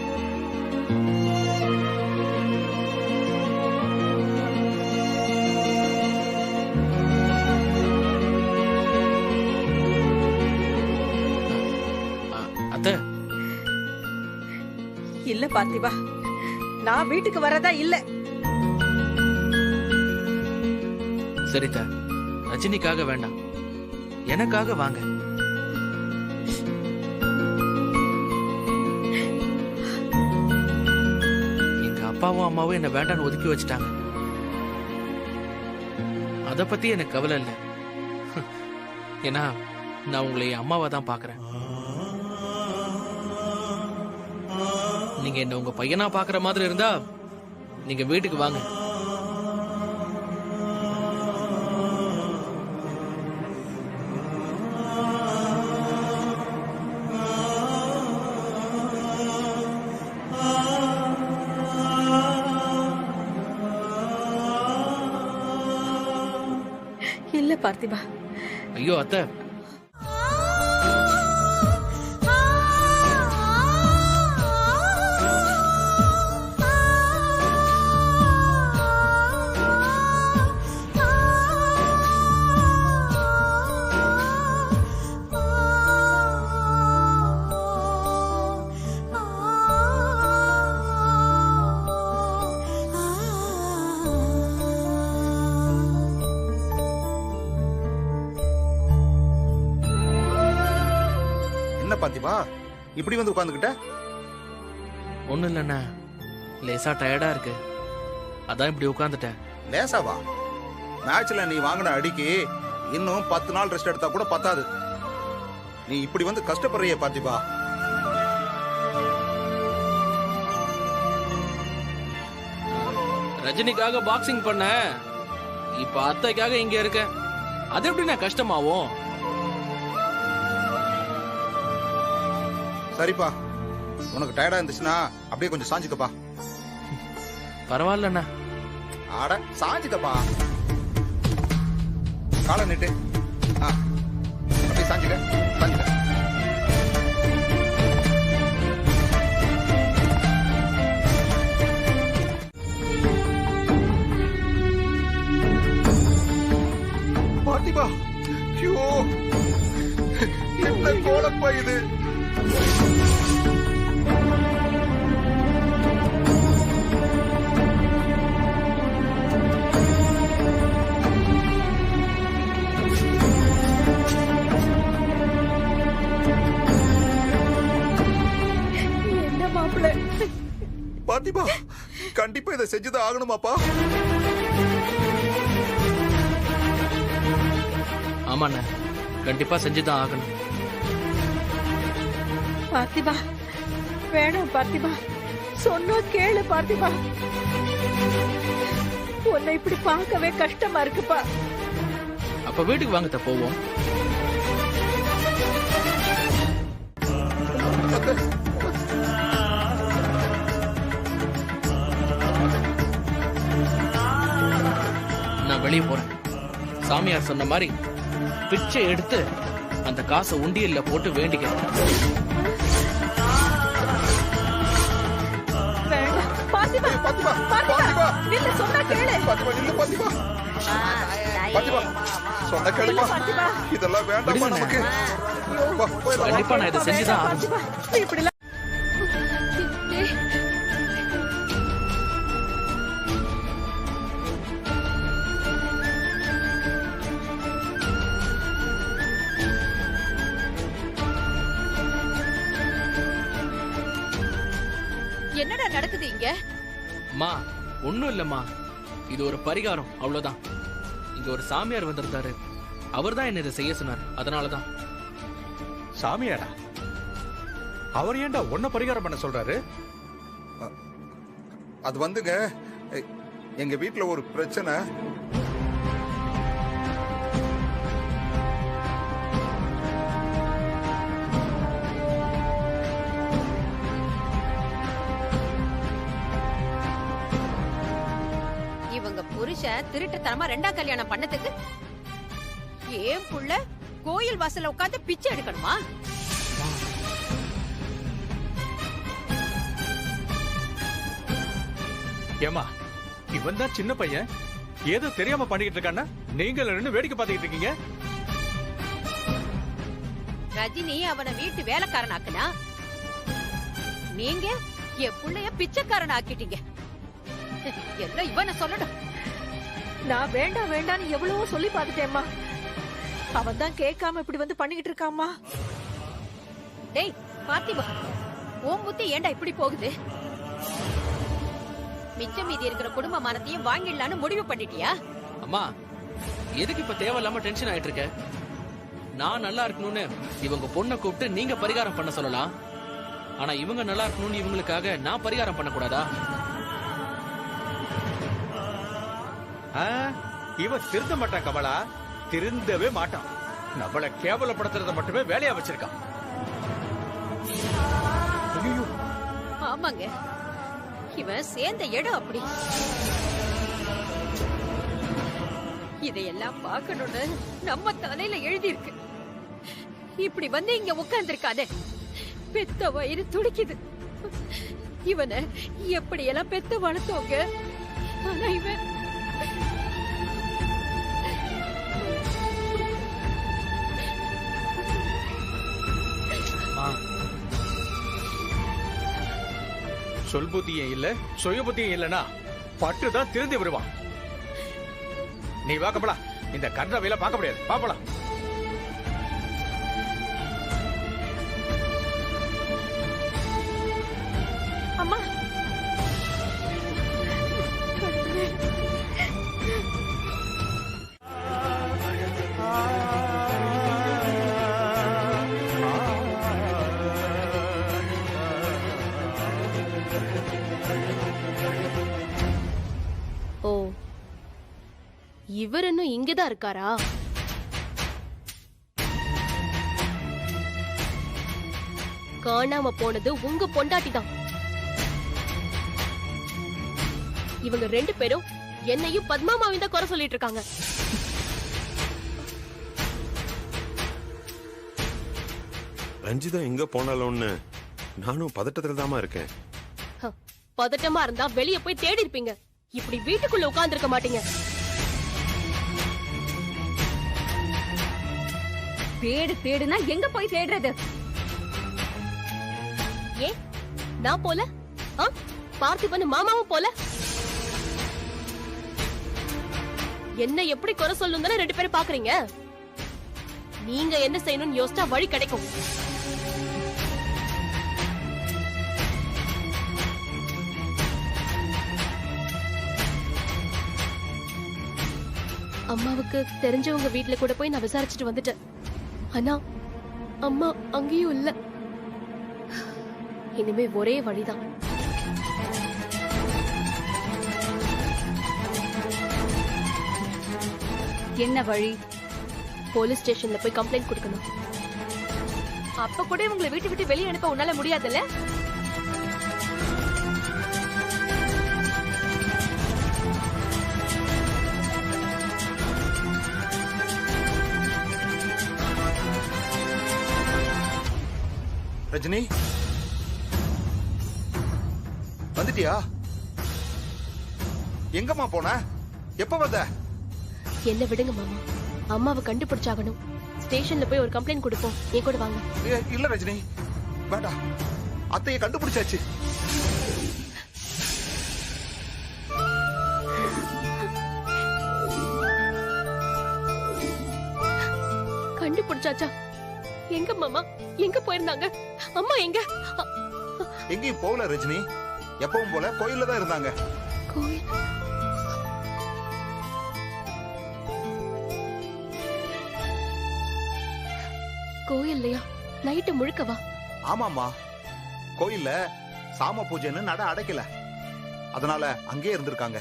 அத்தை இல்ல பார்த்திபா, நான் வீட்டுக்கு வரதா இல்ல. சரிதா, ரஜினிக்காக வேண்டாம், எனக்காக வாங்க. எங்க அப்பாவும் அம்மாவும் என்ன வேண்டான்னு ஒதுக்கி வச்சுட்டாங்க. அத பத்தி எனக்கு கவலை இல்லை. ஏன்னா நான் உங்களை என் அம்மாவா தான் பாக்குறேன். நீங்க என்ன உங்க பையனா பாக்குற மாதிரி இருந்தா நீங்க வீட்டுக்கு வாங்க. இல்ல பார்த்திபா. ஐயோ அத்தை, பார்த்திபா இப்படி வந்து உட்கார்ந்துகிட்ட? ஒண்ணு இல்லண்ணா, லேசா டயர்டா இருக்கு, அதான் இப்படி உட்கார்ந்துட்டேன். லேசாவா? மேட்ச்ல நீ வாங்கின அடிக்கு இன்னும் 10 நாள் ரெஸ்ட் எடுத்தா கூட பத்தாது. நீ இப்படி வந்து கஷ்டப்படுறிய பார்த்திபா. ரஜினிக்காக பாக்ஸிங் பண்ண, இப்ப அத்தைக்காக இங்க இருக்க, அது எப்படி நான் கஷ்டமாவும்? சரிப்பா, உனக்கு டயர்டா இருந்துச்சுன்னா அப்படியே கொஞ்சம் சாஞ்சுக்கப்பா. பரவாயில்லண்ணா. ஆட சாஞ்சுக்கப்பா, காலை நீட்டு. அப்படியே சாஞ்சுக்க, சாஞ்சுக்க. பார்த்திபா, ஐயோ என்ன கோலப்பா இது! என்ன மாப்பிள்ள? பார்த்திபா, கண்டிப்பா இதை செஞ்சுதான் ஆகணுமாப்பா? ஆமாண்ணா, கண்டிப்பா செஞ்சுதான் ஆகணும். பார்த்திபா, வேணாம் பார்த்திபா, சொன்னா கேளு பார்த்திபா. உன்னை இப்படி பார்க்கவே கஷ்டமா இருக்குப்பா. அப்ப வீட்டுக்கு வாங்கத்த போவோம். நான் வெளியே போறேன். சாமியார் சொன்ன மாதிரி பிச்சை எடுத்து அந்த காசை உண்டியல்ல போட்டு வேண்டிக்கிறேன். பாத்திமா, பாத்திமா, நில்லு, சொன்னா கேளு. சொன்ன கேளுப்பா. இதெல்லாம் வேண்டாம் நமக்கு. கண்டிப்பா நான் இதை செஞ்சுதான் ஆகணும். இப்படி என்னடா நடக்குது இங்க? மா ஒண்ணும் இல்லம்மா, இது ஒரு பரிகாரம், அவ்வளவுதான். இங்க ஒரு சாமியார் வந்திருந்தாரு, அவர்தான் என்ன இதை செய்ய சொன்னார், அதனாலதான். சாமியாரா? அவர் ஏன்டா உன்ன பரிகாரம் பண்ண சொல்றாரு? அது வந்துங்க, எங்க வீட்டுல ஒரு பிரச்சனை. இவங்க புருஷன் திருட்டுத்தனமா 2ஆம் கல்யாணம் பண்ணதுக்கு ஏன் புள்ள கோயில் வாசல்ல உட்கார்ந்து பிச்சை எடுக்கணுமா? ஏமா, இவன் தான் சின்ன பையன், ஏதோ தெரியாம பண்ணிக்கிட்டு இருக்கான்னா நீங்க ரெண்டு வேடிக்கை பார்த்துக்கிட்டு இருக்கீங்க. ரஜினி அவனை வீட்டு வேலைக்காரன் ஆக்குனா, நீங்க என் புள்ளைய பிச்சைக்காரன் ஆக்கிட்டீங்க. எல்லாம் இவனை சொல்லணும். நான் வேண்டாம் வேண்டான்னு எவ்வளவோ சொல்லி பார்த்துட்டேம்மா. அவன் தான் கேட்காம இப்படி வந்து பண்ணிக்கிட்டு இருக்காமா. டேய் பாத்திமா, உன் புத்தி ஏண்டா இப்படி போகுது? மிச்சம் மீதி இருக்கிற குடும்ப மானத்தையும் வாங்கிடலான்னு முடிவு பண்ணிட்டியா? அம்மா, எதுக்கு இப்ப தேவையில்லாம டென்ஷன் ஆயிட்டு இருக்க? நான் நல்லா இருக்கணும்னு இவங்க பொண்ணை கூப்பிட்டு நீங்க பரிகாரம் பண்ண சொல்லலாம். ஆனா இவங்க நல்லா இருக்கணும்னு இவங்களுக்காக நான் பரிகாரம் பண்ண கூடாதா? இவன் திருந்த மாட்டான் கமலா, திருந்தவே மாட்டான். நம்மளை கேவலப்படுத்துறத மட்டுமே வேலையா வச்சிருக்கான். ஆமாங்க, இவன் சேர்ந்த இடம் அப்படி. இதையெல்லாம் பார்க்கணும்னு நம்ம தலையில எழுதி இருக்கு. இப்படி வந்து இங்க உட்கார்ந்திருக்காதே, பெத்த வயிறு துடிக்குது. இவனை எப்படி எல்லாம் பெத்த வளர்த்தோங்க. ஆனா இவன் சொல் புத்தியும் இல்ல, சுய புத்தியும் இல்லனா பட்டுதான் திருந்தி விடுவான். நீ வா கமலா, இந்த கன்றவையில பார்க்க முடியாது, பாப்பலாம். அம்மா, ஓ, இவர் இன்னும் இங்கதான் இருக்காரா? காணாம போனது உங்க பொண்டாட்டி தான். இவங்க 2 பேரும் என்னையும் பத்மாமாவையும் தான் குறை சொல்லிட்டு இருக்காங்க. ரஞ்சிதா எங்க போனாலும்னு நானும் பதட்டத்துல தாமா இருக்கேன். பதட்டமா இருந்தா வெளிய போய் தேடி இருப்பீங்க, இப்படி வீட்டுக்குள்ள உட்கார்ந்து இருக்க மாட்டீங்க. தேடுனா எங்க போய் தேடுறது? ஏன் நான் போல? பார்த்திபன் மாமாவும் போல? என்ன எப்படி குறை சொல்லணும் தானே 2 பேரும் பாக்குறீங்க. நீங்க என்ன செய்யணும்னு யோசிச்சா வழி கிடைக்கும். அம்மாவுக்கு தெரிஞ்சவங்க வீட்டுல கூட போய் நான் விசாரிச்சுட்டு வந்துட்டேன். ஆனா அம்மா அங்கேயும் இல்ல. இனிமே ஒரே வழிதான். என்ன வழி? போலீஸ் ஸ்டேஷன்ல போய் கம்ப்ளைண்ட் கொடுக்கணும். அப்ப கூட உங்களை வீட்டு விட்டு வெளியே அனுப்ப உன்னால முடியாதுல்ல? ரஜினி வந்துட்டியா? எங்கம்மா போன? எப்ப வந்த? என்ன விடுங்க மாமா, அம்மாவை கண்டுபிடிச்சாகணும். ஸ்டேஷன்ல போய் ஒரு கம்ப்ளைண்ட் கொடுப்போம். என் கூட வாங்க. இல்ல ரஜினி வேண்டாம், அத்தையை கண்டுபிடிச்சாச்சு. கண்டுபிடிச்சாச்சா? எங்க மாமா? எங்க போயிருந்தாங்க? அம்மா எங்க? எங்கேயும் போகல ரஜினி, எப்பவும் போல கோயில்ல தான் இருந்தாங்க. கோயில்? கோயில்லையா? நைட்டு முழுக்கவா? ஆமாமா, கோயில்ல சாம பூஜைன்னு நட அடைக்கல, அதனால அங்கேயே இருந்திருக்காங்க.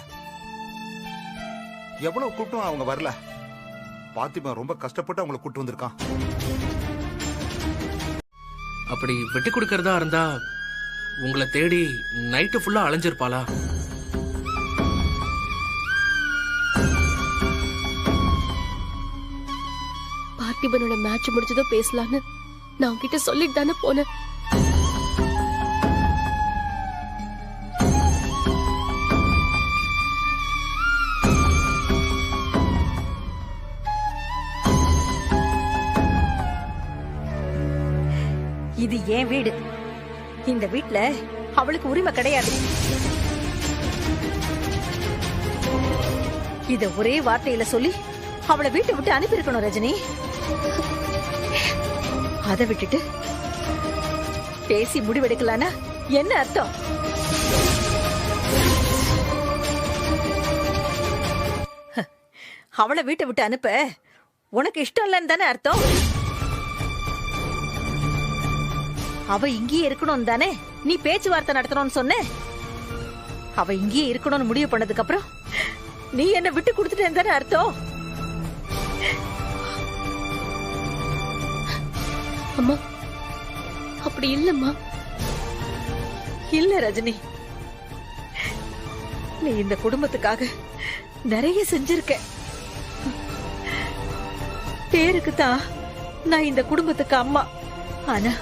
எவ்வளவு கூட்டம் அவங்க வரல. பாத்திமா ரொம்ப கஷ்டப்பட்டு அவங்களை கூட்டு வந்திருக்கான். அப்படி விட்டு கொடுக்கறதா இருந்தா உங்களை தேடி நைட்டு ஃபுல்லா அலைஞ்சிருப்பாளா? பார்த்திபனோட மேட்ச் முடிஞ்சதோ பேசலான்னு நான் உன்கிட்ட சொல்லிட்டு தானே போனேன். இது என் வீடு. இந்த வீட்ல அவளுக்கு உரிமை கிடையாது. இத ஒரே வார்த்தையில சொல்லி அவளை வீட்டை விட்டு அனுப்பி இருக்கணும் ரஜினி. அதை விட்டுட்டு பேசி முடிவெடுக்கலானா என்ன அர்த்தம்? அவளை வீட்டை விட்டு அனுப்ப உனக்கு இஷ்டம் இல்லைன்னு தானே அர்த்தம்? அவ இங்கேயே இருக்கணும் தானே நீ பேச்சுவார்த்தை நடத்தணும்னு சொன்ன. அவ இங்கேயே இருக்கணும்னு முடிவு பண்ணதுக்கு அப்புறம் நீ என்ன விட்டு கொடுத்துட்டேன்னு தானே அர்த்தம்? அம்மா அப்படி இல்லம்மா. இல்ல ரஜினி, நீ இந்த குடும்பத்துக்காக நிறைய செஞ்சிருக்க. பேருக்கு தான் நான் இந்த குடும்பத்துக்கு அம்மா. ஆனா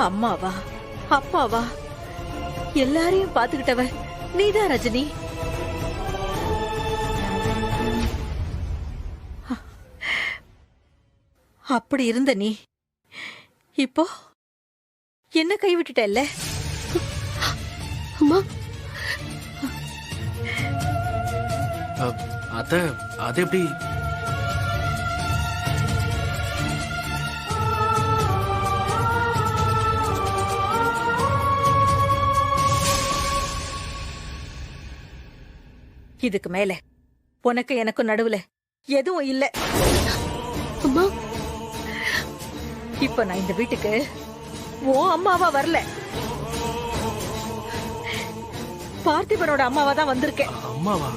அம்மாவா அப்பாவா எல்லாரையும் பாத்துக்கிட்டவ நீதான் ரஜினி. அப்படி இருந்த நீ இப்போ என்ன கைவிட்டுட்டல்ல? அம்மா அது எப்படி? இதுக்கு மேல உனக்கு எனக்கு நடுவுல எதுவும் இல்ல. அம்மா இப்ப நான் இந்த வீட்டுக்கு ஓ அம்மாவா வரல, பார்த்திபனோட அம்மாவா தான் வந்திருக்கேன். அம்மாவா?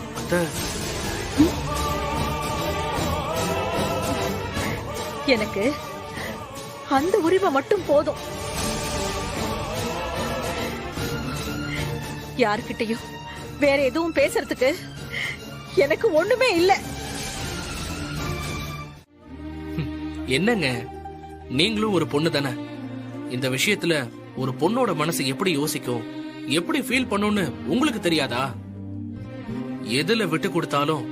எனக்கு அந்த உரிமை மட்டும் போதும். யார்கிட்டயும் வேற எதுவும் பேசுறதுக்கு எனக்கு ஒண்ணுமே இல்ல. என்னங்க, நீங்களும் ஒரு பொண்ணு தானே. இந்த விஷயத்துல ஒரு பொண்ணோட மனசு எப்படி யோசிக்கும், எப்படி ஃபீல் பண்ணும்னு உங்களுக்கு தெரியாதா? எதுல விட்டு கொடுத்தாலும்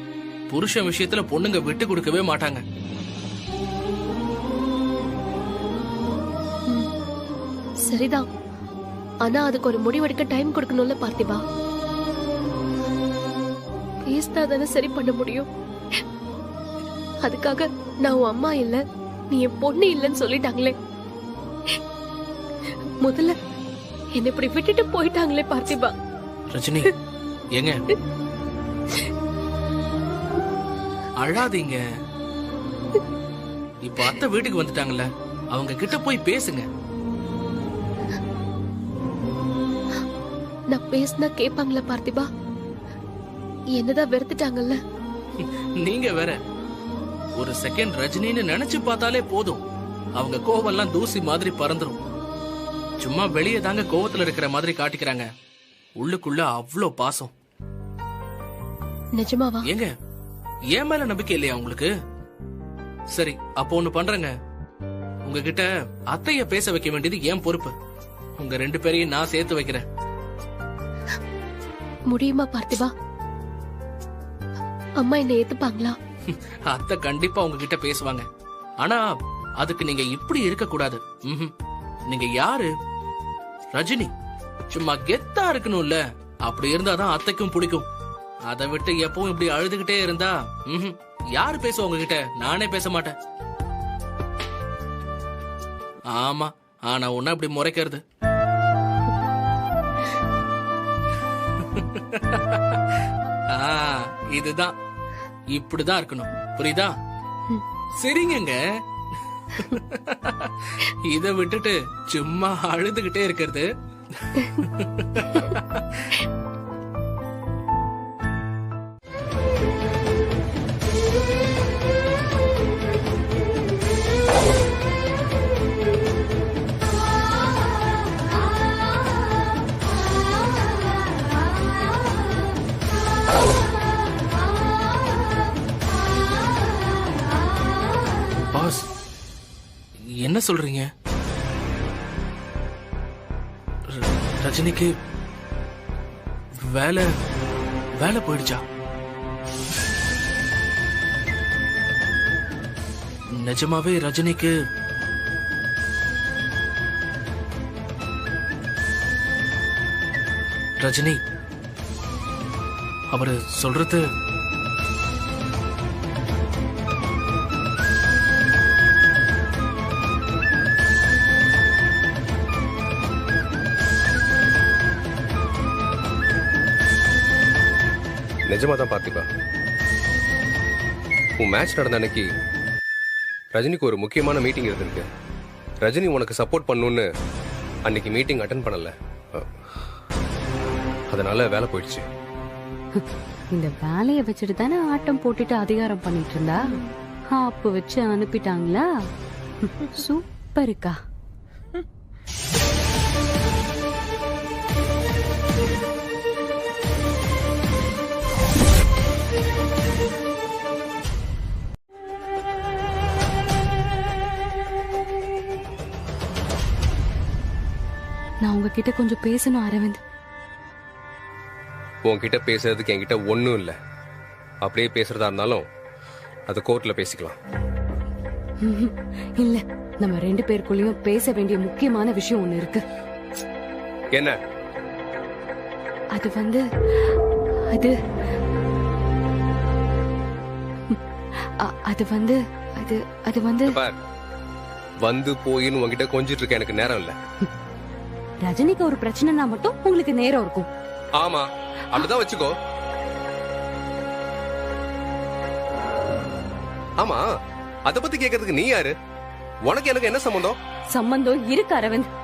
புருஷன் விஷயத்துல பொண்ணுங்க விட்டு கொடுக்கவே மாட்டாங்க. சரிதான், ஆனா அதுக்கு ஒரு முடிவெடுக்க டைம் கொடுக்கணும்ல பார்த்திபா. பேசினா தானே சரி பண்ண முடியும். அதுக்காக நான் உன் அம்மா இல்ல, நீ என் பொண்ணு இல்லன்னு சொல்லிட்டாங்களே. முதல்ல என்ன இப்படி விட்டுட்டு போயிட்டாங்களே பார்த்திபா. ரஜினி ஏங்க அழாதீங்க. இப்ப அத்தை வீட்டுக்கு வந்துட்டாங்கல்ல, அவங்க கிட்ட போய் பேசுங்க. நான் பேசினா கேட்பாங்களா பார்த்திபா? என்னதான் வெறுத்துட்டாங்கல்ல, நீங்க வேற ஒரு செகண்ட் ரஜினின்னு நினைச்சு பார்த்தாலே போதும், அவங்க கோவம்லாம் தூசி மாதிரி பறந்துரும். சும்மா வெளியே தாங்க கோவத்துல இருக்கிற மாதிரி காட்டிக்கிறாங்க, உள்ளுக்குள்ள அவ்வளோ பாசம். நிஜமாவா? ஏங்க என் மேல நம்பிக்கை இல்லையா உங்களுக்கு? சரி, அப்போ ஒண்ணு பண்றேங்க. உங்ககிட்ட அத்தைய பேச வைக்க வேண்டியது என் பொறுப்பு. உங்க 2 பேரையும் நான் சேர்த்து வைக்கிறேன். முடியுமா பார்த்திபா? அம்மா என்ன ஏத்துப்பாங்களா? அத்தை கண்டிப்பா உங்ககிட்ட பேசுவாங்க. ஆனா அதுக்கு நீங்க இப்படி இருக்க கூடாது. நீங்க யாரு? ரஜினி. சும்மா கெத்தா இருக்கணும்ல, அப்படி இருந்தாதான் அத்தைக்கும் பிடிக்கும். அதை விட்டு எப்பவும் இப்படி அழுதுகிட்டே இருந்தா யாரு பேசுவா உங்ககிட்ட? நானே பேச மாட்டேன். ஆமா, ஆனா உன்ன அப்படி முறைக்கிறது. இதுதான், இப்படிதான் இருக்கணும், புரியுதா? சரிங்க. இத விட்டுட்டு சும்மா அழுதுகிட்டே இருக்கிறது. பாஸ், என்ன சொல்றீங்க? ரஜினிக்கு வேலை போயிடுச்சா? நிஜமாவே ரஜினிக்கு ரஜினி அவரு சொல்றது நிஜமா தான் பார்த்திபா. உன் மேட்ச் நடந்த அன்னைக்கு ரஜினிக்கு ஒரு முக்கியமான மீட்டிங் இருந்திருக்கு. ரஜினி உனக்கு சப்போர்ட் பண்ணுன்னு அன்னைக்கு மீட்டிங் அட்டென்ட் பண்ணல, அதனால வேலை போயிடுச்சு. இந்த வேலையை வச்சுட்டு தானே ஆட்டம் போட்டுட்டு அதிகாரம் பண்ணிட்டு இருந்தா, அப்ப வச்சு அனுப்பிட்டாங்களா? சூப்பருக்கா. நான் உங்ககிட்ட கொஞ்சம் பேசணும் அரவிந்த். உன்கிட்ட பேசுறதுக்கு என்கிட்ட ஒன்றும் இல்லை. அப்படியே பேசுறதா இருந்தாலும் அது கோர்ட்ல பேசிக்கலாம். இல்ல, நம்ம 2 பேருக்குள்ளயும் பேச வேண்டிய முக்கியமான விஷயம் ஒண்ணு இருக்கு. என்ன? அது வந்து அது அது வந்து அது அது வந்து வந்து போயின்னு உங்ககிட்ட கொஞ்சிட்டு இருக்க எனக்கு நேரம் இல்ல. ரஜினிக்கு ஒரு பிரச்சனைனா மட்டும் உங்களுக்கு நேரம் இருக்கும். ஆமா, அப்படிதான் வச்சுக்கோ. ஆமா, அத பத்தி கேக்குறதுக்கு நீ யாரு? உனக்கு எனக்கு என்ன சம்பந்தம்? சம்பந்தம் இருக்கு அரவிந்த்.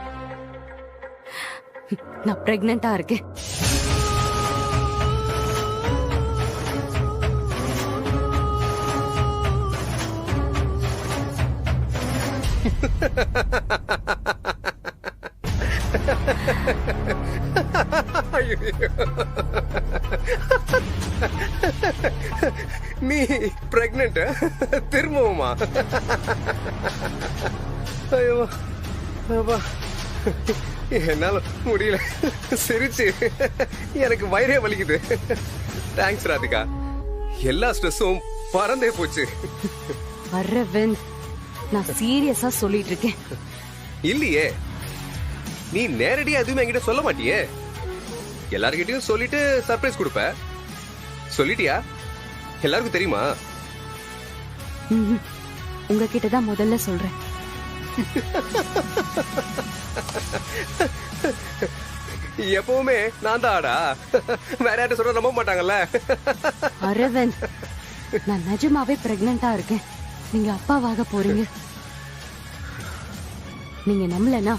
நான் பிரெக்னெண்டா இருக்கேன். நீ பிரெக்னென்ட் திரும்பவுமா? ஐயோ என்னால முடியல, சிரிச்சு எனக்கு வயிறே வலிக்குது. தேங்க்ஸ் ராதிகா, எல்லா ஸ்ட்ரெஸ்ஸும் பறந்தே போச்சு. அரவிந்த், நான் சீரியஸா சொல்லிட்டு இருக்கேன். இல்லையே, நீ நேரடியா எதுவுமே என்கிட்ட சொல்ல மாட்டியே. எல்லார்கிட்டயும் சொல்லிட்டு சர்ப்ரைஸ் கொடுப்ப. சொல்லிட்டியா? எல்லாருக்கும் தெரியுமா? உங்ககிட்ட தான் முதல்ல சொல்றேன். எப்பவுமே நான் தான் ஆடா, வேற யார்ட்ட சொல்ல நம்ப மாட்டாங்கல்ல. அரவிந்த், நான் நிஜமாவே பிரெக்னெண்டா இருக்கேன். நீங்க அப்பாவாக போறீங்க. நீங்க நம்பலனா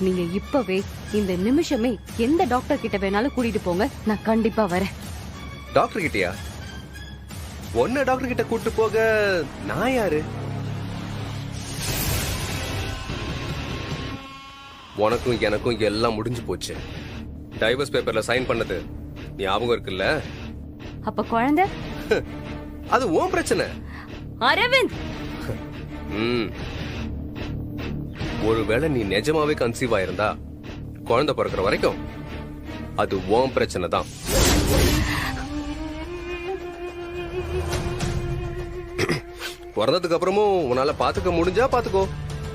நீங்க இப்பவே இந்த நிமிஷமே எந்த டாக்டர் கிட்ட வேணாலும் கூட்டிட்டு போங்க, நான் கண்டிப்பா வரேன். டாக்டர் கிட்டயா? உன்னை டாக்டர் கிட்ட கூட்டு போக நான் யாரு? உனக்கும் எனக்கும் எல்லாம் முடிஞ்சு போச்சு. டைவர்ஸ் பேப்பர்ல சைன் பண்ணது ஞாபகம் இருக்குல்ல? அப்ப குழந்தை அது உன் பிரச்சனை. அரவிந்த், ஒருவேளை நீ நிஜமாவே கன்சீவ் ஆயிருந்தா குழந்தை பிறக்கிற வரைக்கும் அது உன் பிரச்சனை தான். பிறந்ததுக்கு அப்புறமும் உன்னால பாத்துக்க முடிஞ்சா பாத்துக்கோ,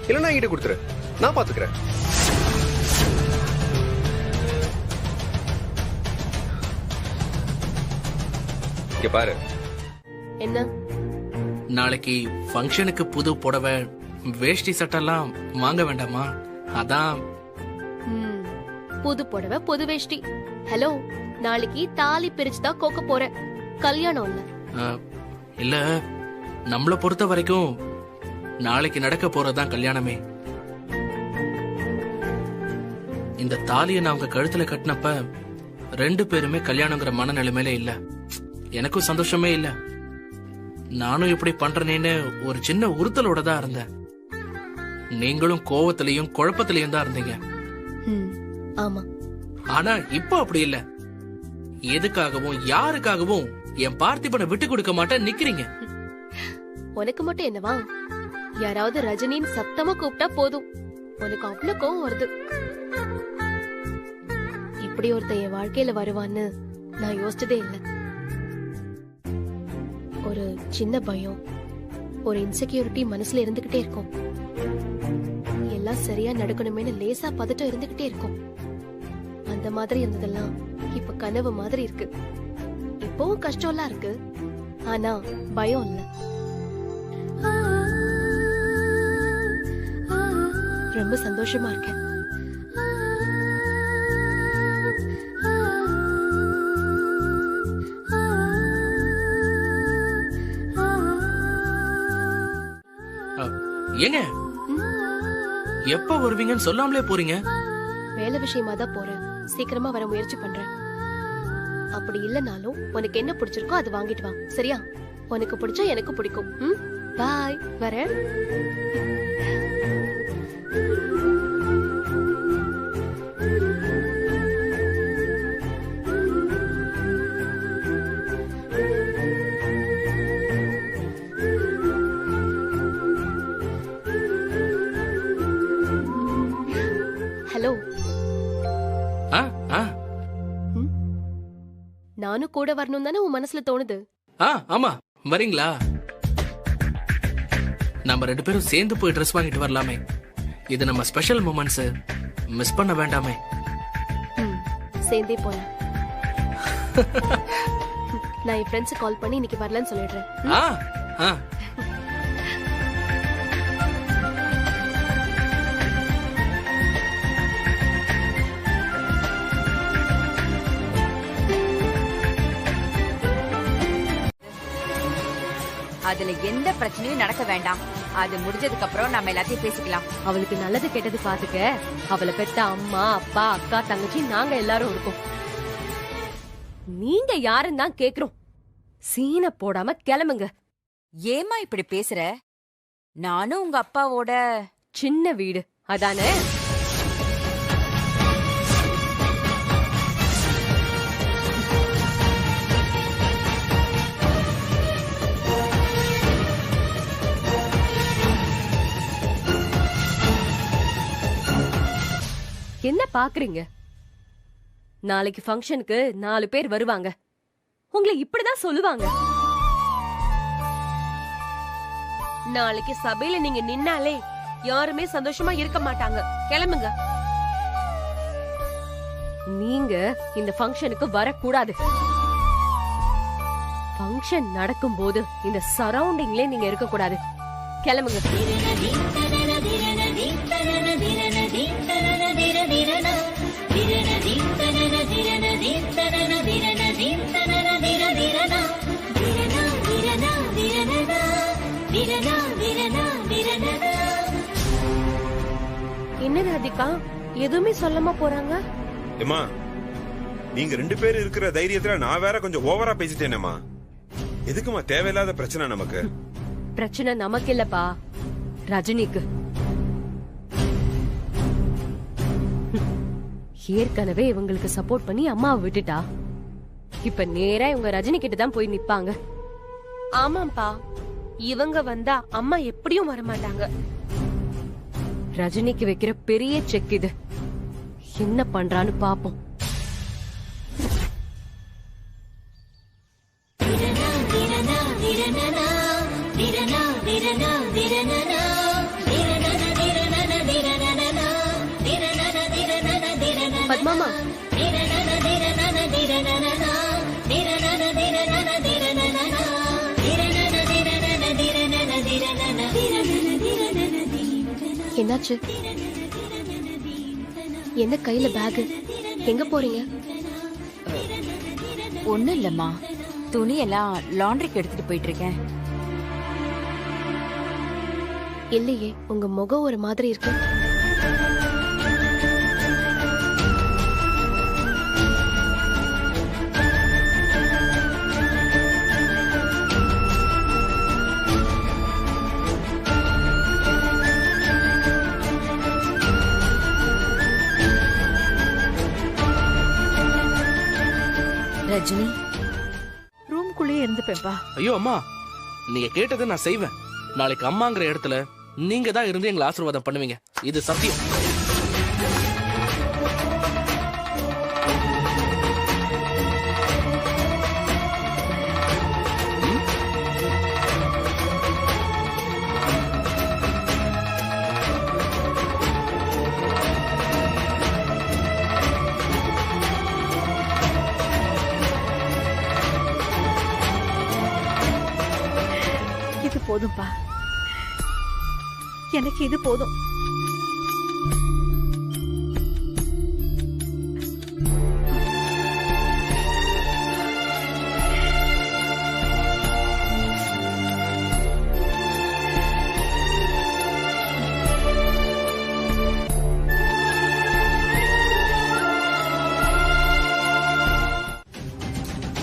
இல்லன்னா ஈடு கொடுத்துரு, நான் பாத்துக்கிறேன். இங்க பாரு. என்ன? நாளைக்கு ஃபங்க்ஷனுக்கு புது புடவை வேஷ்டி சட்டெல்லாம் வாங்க வேண்டாமா? அதான். புது புடவை புது வேஷ்டி. ஹலோ, நாளைக்கு தாலி பிரிச்சுதான் கோக்க போறேன், கல்யாணம் இல்ல. இல்ல, நம்மள பொறுத்த வரைக்கும் நாளைக்கு நடக்க போறதுதான் கல்யாணமே. இந்த தாலியை நான் அவங்க கழுத்துல கட்டினப்ப 2 பேருமே கல்யாணங்கிற மனநிலைமையில இல்ல. எனக்கும் சந்தோஷமே இல்ல. நானும் இப்படி பண்றேன்னு ஒரு சின்ன உறுத்தலோட தான் இருந்தேன். நீங்களும் கோவத்திலையும் குழப்பத்திலையும் தான் இருந்தீங்க. ஆமா. ஆனா இப்போ அப்படி இல்ல. எதுக்காகவும் யாருக்காகவும் என் பார்த்திபனை விட்டு கொடுக்க மாட்டேன் நிக்கிறீங்க. உனக்கு மட்டும் என்னவா? யாராவது ரஜினின்னு சத்தமா கூப்பிட்டா போதும் உனக்கு அவ்வளவு கோவம் வருது. இப்படி ஒருத்தன் என் வாழ்க்கையில வருவான்னு நான் யோசிச்சதே இல்லை. ஒரு சின்ன பயம், ஒரு இன்செக்யூரிட்டி மனசுல இருந்துகிட்டே இருக்கும். எல்லாம் சரியா நடக்கணுமேனு லேசா பதட்டம் இருந்துகிட்டே இருக்கும். அந்த மாதிரி இருந்ததெல்லாம் இப்ப கனவு மாதிரி இருக்கு. இப்பவும் கஷ்டம்லாம் இருக்கு, ஆனா பயம் இல்ல. ரொம்ப சந்தோஷமா இருக்கேன். ஏங்க எப்ப வருவீங்கன்னு சொல்லாமலே போறீங்க? வேலை விஷயமா தான் போறேன், சீக்கிரமா வர முயற்சி பண்றேன். அப்படி இல்லனாலும் உனக்கு என்ன பிடிச்சிருக்கோ அது வாங்கிட்டு வா, சரியா? உனக்கு பிடிச்சா எனக்கு பிடிக்கும். பாய், வரேன். ஹலோ. நானும் கூட வரணும் தானே உன் மனசுல தோணுது? ஆமா, வரீங்களா? நம்ம 2 பேரும் சேர்ந்து போய் ட்ரெஸ் வாங்கிட்டு வரலாமே. இது நம்ம ஸ்பெஷல் மொமெண்ட்ஸ், மிஸ் பண்ண வேண்டாமே. சேர்ந்தே போலாம். நான் என் ஃப்ரெண்ட்ஸ் கால் பண்ணி இன்னைக்கு வரலன்னு சொல்லிடுறேன். அதுல எந்த பிரச்சனையும் நடக்க வேண்டாம். அது முடிஞ்சதுக்கு அப்புறம் நம்ம எல்லாத்தையும் பேசிக்கலாம். அவளுக்கு நல்லது கெட்டது பாத்துக்க அவளை பெத்த அம்மா, அப்பா, அக்கா, தங்கச்சி நாங்க எல்லாரும் இருக்கோம். நீங்க யாருன்னு தான் கேக்குறோம். சீனை போடாம கிளம்புங்க. ஏமா இப்படி பேசுற? நானும் உங்க அப்பாவோட சின்ன வீடு அதானே? என்ன பாக்குறீங்க? நாளைக்கு ஃபங்க்ஷனுக்கு 4 பேர் வருவாங்க. உங்களை இப்படிதான் சொல்லுவாங்க. நாளைக்கு சபையில நீங்க நின்னாலே யாருமே சந்தோஷமா இருக்க மாட்டாங்க. கிளம்புங்க. நீங்க இந்த ஃபங்க்ஷனுக்கு வரக்கூடாது. ஃபங்க்ஷன் நடக்கும் போது இந்த சரௌண்டிங்ல நீங்க இருக்க கூடாது. கிளம்புங்க. என்ன ராதிகா எதுவுமே சொல்லாம போறாங்க? ஏமா, நீங்க 2 பேர் இருக்கிற தைரியத்துல நான் வேற கொஞ்சம் ஓவரா பேசிட்டேனேமா. எதுக்குமா தேவையில்லாத பிரச்சனை நமக்கு? பிரச்சனை நமக்கு இல்லப்பா, ரஜினிக்கு. ஏற்கனவே இவங்களுக்கு சப்போர்ட் பண்ணி அம்மாவை விட்டுட்டா, இப்ப நேரா இவங்க ரஜினி கிட்ட தான் போய் நிப்பாங்க. ஆமாப்பா, இவங்க வந்தா அம்மா எப்படியும் வரமாட்டாங்க. ரஜினிக்கு வைக்கிற பெரிய செக் இது. என்ன பண்றான்னு பாப்போம். பத்மாமா, என்னாச்சு? என்ன கையில பேக்? எங்க போறீங்க? ஒண்ணும் இல்லம்மா, துணி எல்லாம் லாண்டரிக்கு எடுத்துட்டு போயிட்டு இருக்கேன். இல்லையே, உங்க முகம் ஒரு மாதிரி இருக்கு. ரஜினி, ரூம்குள்ளேயே இருந்துப்பேன்பா. ஐயோ அம்மா, நீங்க கேட்டதை நான் செய்வேன். நாளைக்கு அம்மாங்கிற இடத்துல நீங்க தான் இருந்து எங்களை ஆசீர்வாதம் பண்ணுவீங்க, இது சத்தியம். இது போதும்பா, எனக்கு இது போதும்.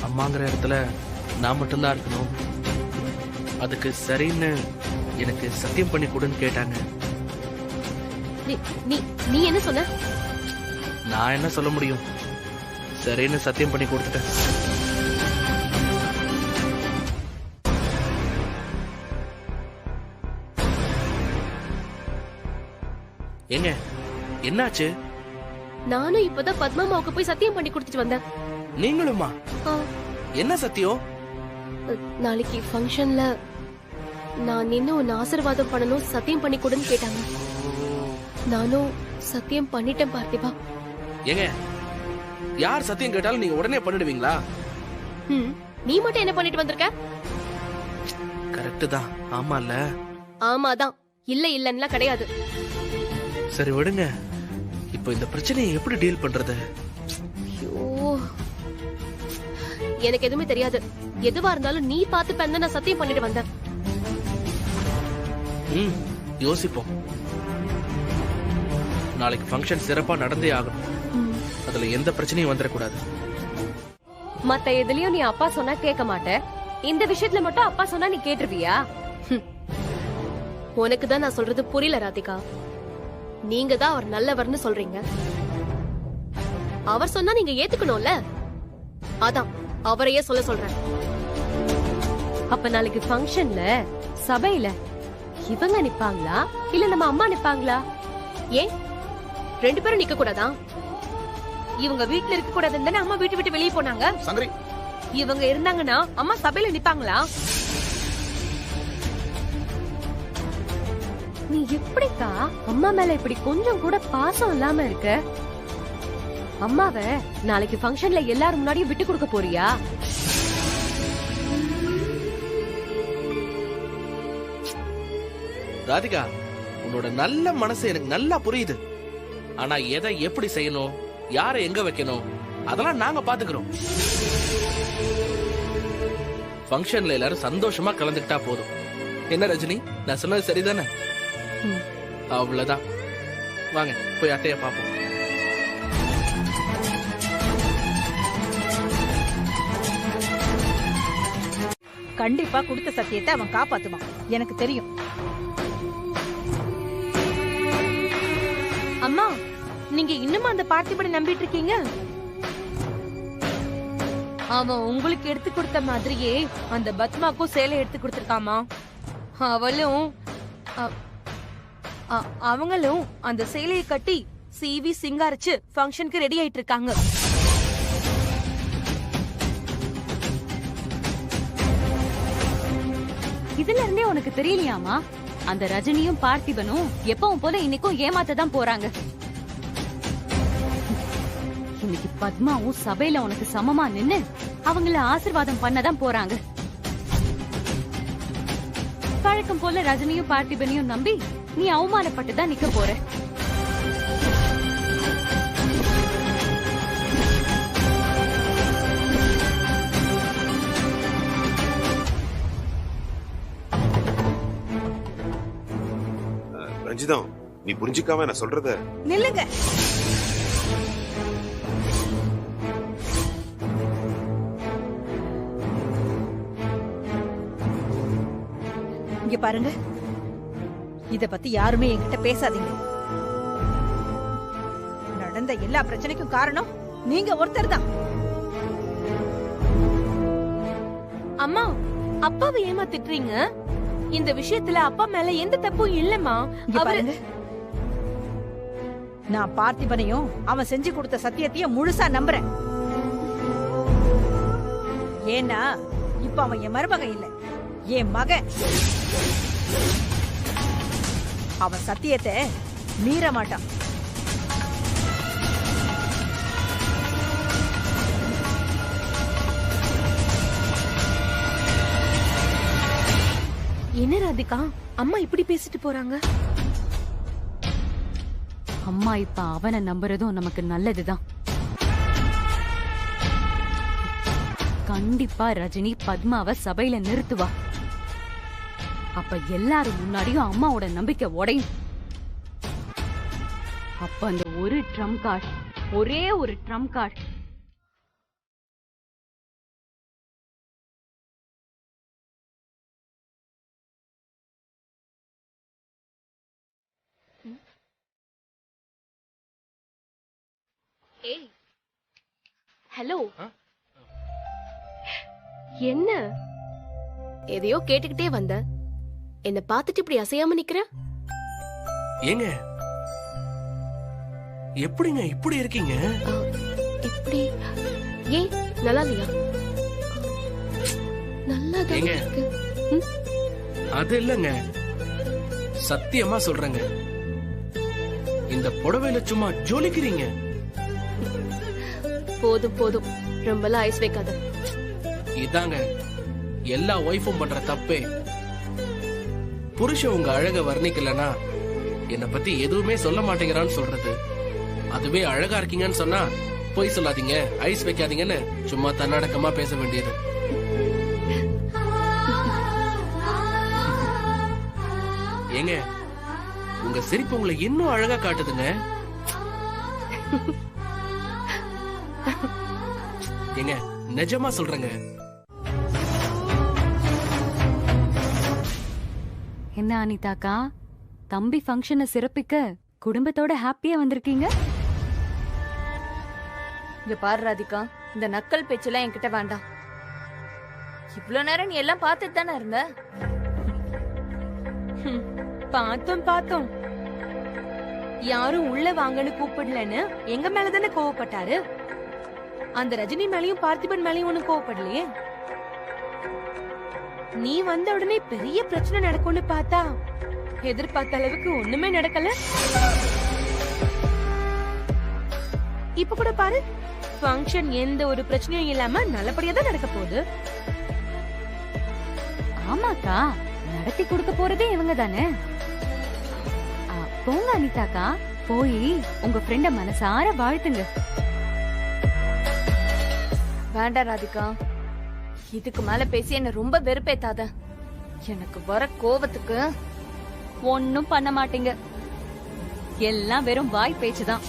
அம்மாங்கிற இடத்துல நான் மட்டும்தான் இருக்கணும், அதுக்கு சரின்னு எனக்கு சத்தியம் பண்ணி கொடுன்னு கேட்டாங்க. நீ என்ன சொன்ன? நான் என்ன சொல்ல முடியும், சரின்னு சத்தியம் பண்ணி கொடுத்துட்டேன். ஏங்க என்னாச்சு? நானும் இப்பதான் பத்மாமாவுக்கு போய் சத்தியம் பண்ணி கொடுத்துட்டு வந்தேன். நீங்களுமா? என்ன சத்தியம்? நாளைக்கு ஃபங்க்ஷன்ல நான் நின்னு உன்னை ஆசீர்வாதம் பண்ணணும், சத்தியம் பண்ணி கொடுன்னு கேட்டாங்க. நானும் சத்தியம் பண்ணிட்டேன் பார்த்திபா. ஏங்க, யார் சத்தியம் கேட்டாலும் நீங்க உடனே பண்ணிடுவீங்களா? நீ மட்டும் என்ன பண்ணிட்டு வந்திருக்க? கரெக்ட் தான். ஆமா இல்ல? ஆமாதான், இல்ல இல்லன்னா கிடையாது. சரி விடுங்க, இப்போ இந்த பிரச்சனையை எப்படி டீல் பண்றது? எனக்கு எதுவுமே தெரியாது. எதுவா இருந்தாலும் நீ பாத்துப்பேன்னு நான் சத்தியம் பண்ணிட்டு வந்தேன். யோசிப்போம். நாளைக்கு ஃபங்க்ஷன் சிறப்பா நடந்தே ஆகும், அதுல எந்த பிரச்சனையும் வந்துடக்கூடாது. மத்த எதுலயும் நீ அப்பா சொன்னா கேட்க மாட்ட, இந்த விஷயத்துல மட்டும் அப்பா சொன்னா நீ கேட்டுருவியா? உனக்கு தான் நான் சொல்றது புரியல ராதிகா. நீங்க தான் அவர் நல்லவர்னு சொல்றீங்க, அவர் சொன்னா நீங்க ஏத்துக்கணும்ல, அதான் அவரையே சொல்ல சொல்றேன். அப்ப நாளைக்கு ஃபங்க்ஷன்ல சபையில இவங்க நிப்பாங்களா இல்ல நம்ம அம்மா நிப்பாங்களா? ஏன் ரெண்டு பேரும் நிக்க கூடாதா? இவங்க வீட்டுல இருக்க கூடாதுன்னு தானே அம்மா வீட்டு விட்டு வெளியே போனாங்க. சங்கரி, இவங்க இருந்தாங்கன்னா அம்மா சபையில நிப்பாங்களா? நீ எப்படிக்கா அம்மா மேல இப்படி கொஞ்சம் கூட பாசம் இல்லாம இருக்க? அம்மாவை நாளைக்கு ஃபங்க்ஷன்ல எல்லாரும் முன்னாடியும் விட்டு கொடுக்க போறியா? ராதிகா, உன்னோட நல்ல மனசு எனக்கு நல்லா புரியுது. ஆனா எதை எப்படி செய்யணும், யாரை எங்க வைக்கணும், அதெல்லாம் நாங்க பாத்துக்கிறோம். ஃபங்க்ஷன்ல எல்லாரும் சந்தோஷமா கலந்துக்கிட்டா போதும். என்ன ரஜினி, நான் சொன்னது சரிதானே? அவ்வளவுதான். வாங்க போய் அத்தைய பாப்போம். கண்டிப்பா கொடுத்த சத்தியத்தை அவன் காப்பாத்துவான், எனக்கு தெரியும். அம்மா, நீங்க இன்னும் அந்த பார்த்திபனை நம்பிட்டு இருக்கீங்க? அவன் உங்களுக்கு எடுத்து கொடுத்த மாதிரியே அந்த பத்மாக்கும் சேலை எடுத்து கொடுத்திருக்காமா. அவளும் அவங்களும் அந்த சேலையை கட்டி சீவி சிங்காரிச்சு ஃபங்க்ஷனுக்கு ரெடி ஆயிட்டு இருக்காங்க. இதுல இருந்தே உனக்கு தெரியலையாமா? அந்த ரஜினியும் பார்த்திபனும் எப்பவும் போல இன்னைக்கும் ஏமாத்ததான் போறாங்க. இன்னைக்கு பத்மாவும் சபையில உனக்கு சமமா நின்னு அவங்கள ஆசீர்வாதம் பண்ணதான் போறாங்க. வழக்கம் போல ரஜினியும் பார்த்திபனையும் நம்பி நீ அவமானப்பட்டு தான் நிக்க போற. ரஞ்சிதம், நீ புரிஞ்சுக்காம நான் சொல்றத. நில்லுங்க. இங்க பாருங்க, இத பத்தி யாருமே என்கிட்ட பேசாதீங்க. நடந்த எல்லா பிரச்சனைக்கும் காரணம் நீங்க ஒருத்தர் தான். அம்மா, அப்பாவை ஏமா திட்டுறீங்க? இந்த விஷயத்துல அப்பா மேல எந்த தப்பும் இல்லம்மா. பாருங்க, நான் பார்த்திபனையும் அவன் செஞ்சு கொடுத்த சத்தியத்தையும் முழுசா நம்புறேன். ஏன்னா இப்ப அவன் என் மருமகன் இல்ல, என் மகன். அவன் சத்தியத்தை மீற மாட்டான். என்ன ராதிகா, அம்மா இப்படி பேசிட்டு போறாங்க? அம்மா இப்ப அவனை நம்புறதும் நமக்கு நல்லதுதான். கண்டிப்பா ரஜினி பத்மாவை சபையில நிறுத்துவா. அப்ப எல்லாரும் முன்னாடியும் அம்மாவோட நம்பிக்கை உடையும். அப்ப அந்த ஒரு ட்ரம் கார்டு, ஒரே ஒரு ட்ரம் கார்டு ஏய், ஹலோ. என்ன எதையோ கேட்டுக்கிட்டே வந்த, என்ன பார்த்துட்டு இப்படி அசையாம நிக்கிற? ஏங்க, எப்படிங்க இப்படி இருக்கீங்க? இப்படி ஏன் நல்லா இல்லையா? நல்லா தான் இருக்கு. அது இல்லங்க, சத்தியமா சொல்றேங்க, இந்த புடவையில சும்மா ஜொலிக்கிறீங்க. போதும் போதும், ரொம்பலாம் ஐஸ் வைக்காத. இதாங்க எல்லா ஒய்ஃபும் பண்ற தப்பே. புருஷன் உங்க அழக வர்ணிக்கலனா என்ன பத்தி எதுவுமே சொல்ல மாட்டேங்கிறான்னு சொல்றது. அதுவே அழகா இருக்கீங்கன்னு சொன்னா போய் சொல்லாதீங்க, ஐஸ் வைக்காதீங்கன்னு சும்மா தன்னடக்கமா பேச வேண்டியது. ஏங்க, உங்க சிரிப்பு உங்களை இன்னும் அழகா காட்டுதுங்க. ஏங்க, நிஜமா சொல்றேங்க. என்ன அனிதாக்கா, தம்பி ஃபங்க்ஷனை சிறப்பிக்க குடும்பத்தோட ஹாப்பியா வந்திருக்கீங்க? இங்க பாரு ராதிகா, இந்த நக்கல் பேச்செல்லாம் என்கிட்ட வேண்டாம். இவ்வளவு நேரம் நீ எல்லாம் பார்த்துட்டு தானே இருந்த. பார்த்தோம் பார்த்தோம். யாரும் உள்ள வாங்கன்னு கூப்பிடலன்னு எங்க மேலதானே கோவப்பட்டாரு. அந்த ரஜினி மேலயும் பார்த்திபன் மேலயும் ஒண்ணு கோவப்படலையே. நீ வந்த உடனே பெரிய பிரச்சனை நடக்கும்னு பார்த்தா எதிர்பார்த்த அளவுக்கு ஒண்ணுமே நடக்கல. இப்ப கூட பாரு, ஃபங்க்ஷன் எந்த ஒரு பிரச்சனையும் இல்லாம நல்லபடியா தான் நடக்க போகுது. ஆமாக்கா, நடத்தி கொடுக்க போறதே இவங்க தானே. போங்க அனிதாக்கா, போய் உங்க ஃப்ரெண்ட மனசார வாழ்த்துங்க. வேண்டாம் ராதிகா, இதுக்கு மேல பேசி என்ன ரொம்ப வெறுப்பேத்தாத. எனக்கு வர கோவத்துக்கு ஒன்னும் பண்ண மாட்டீங்க. எல்லாம் வெறும் வாய் பேச்சுதான்.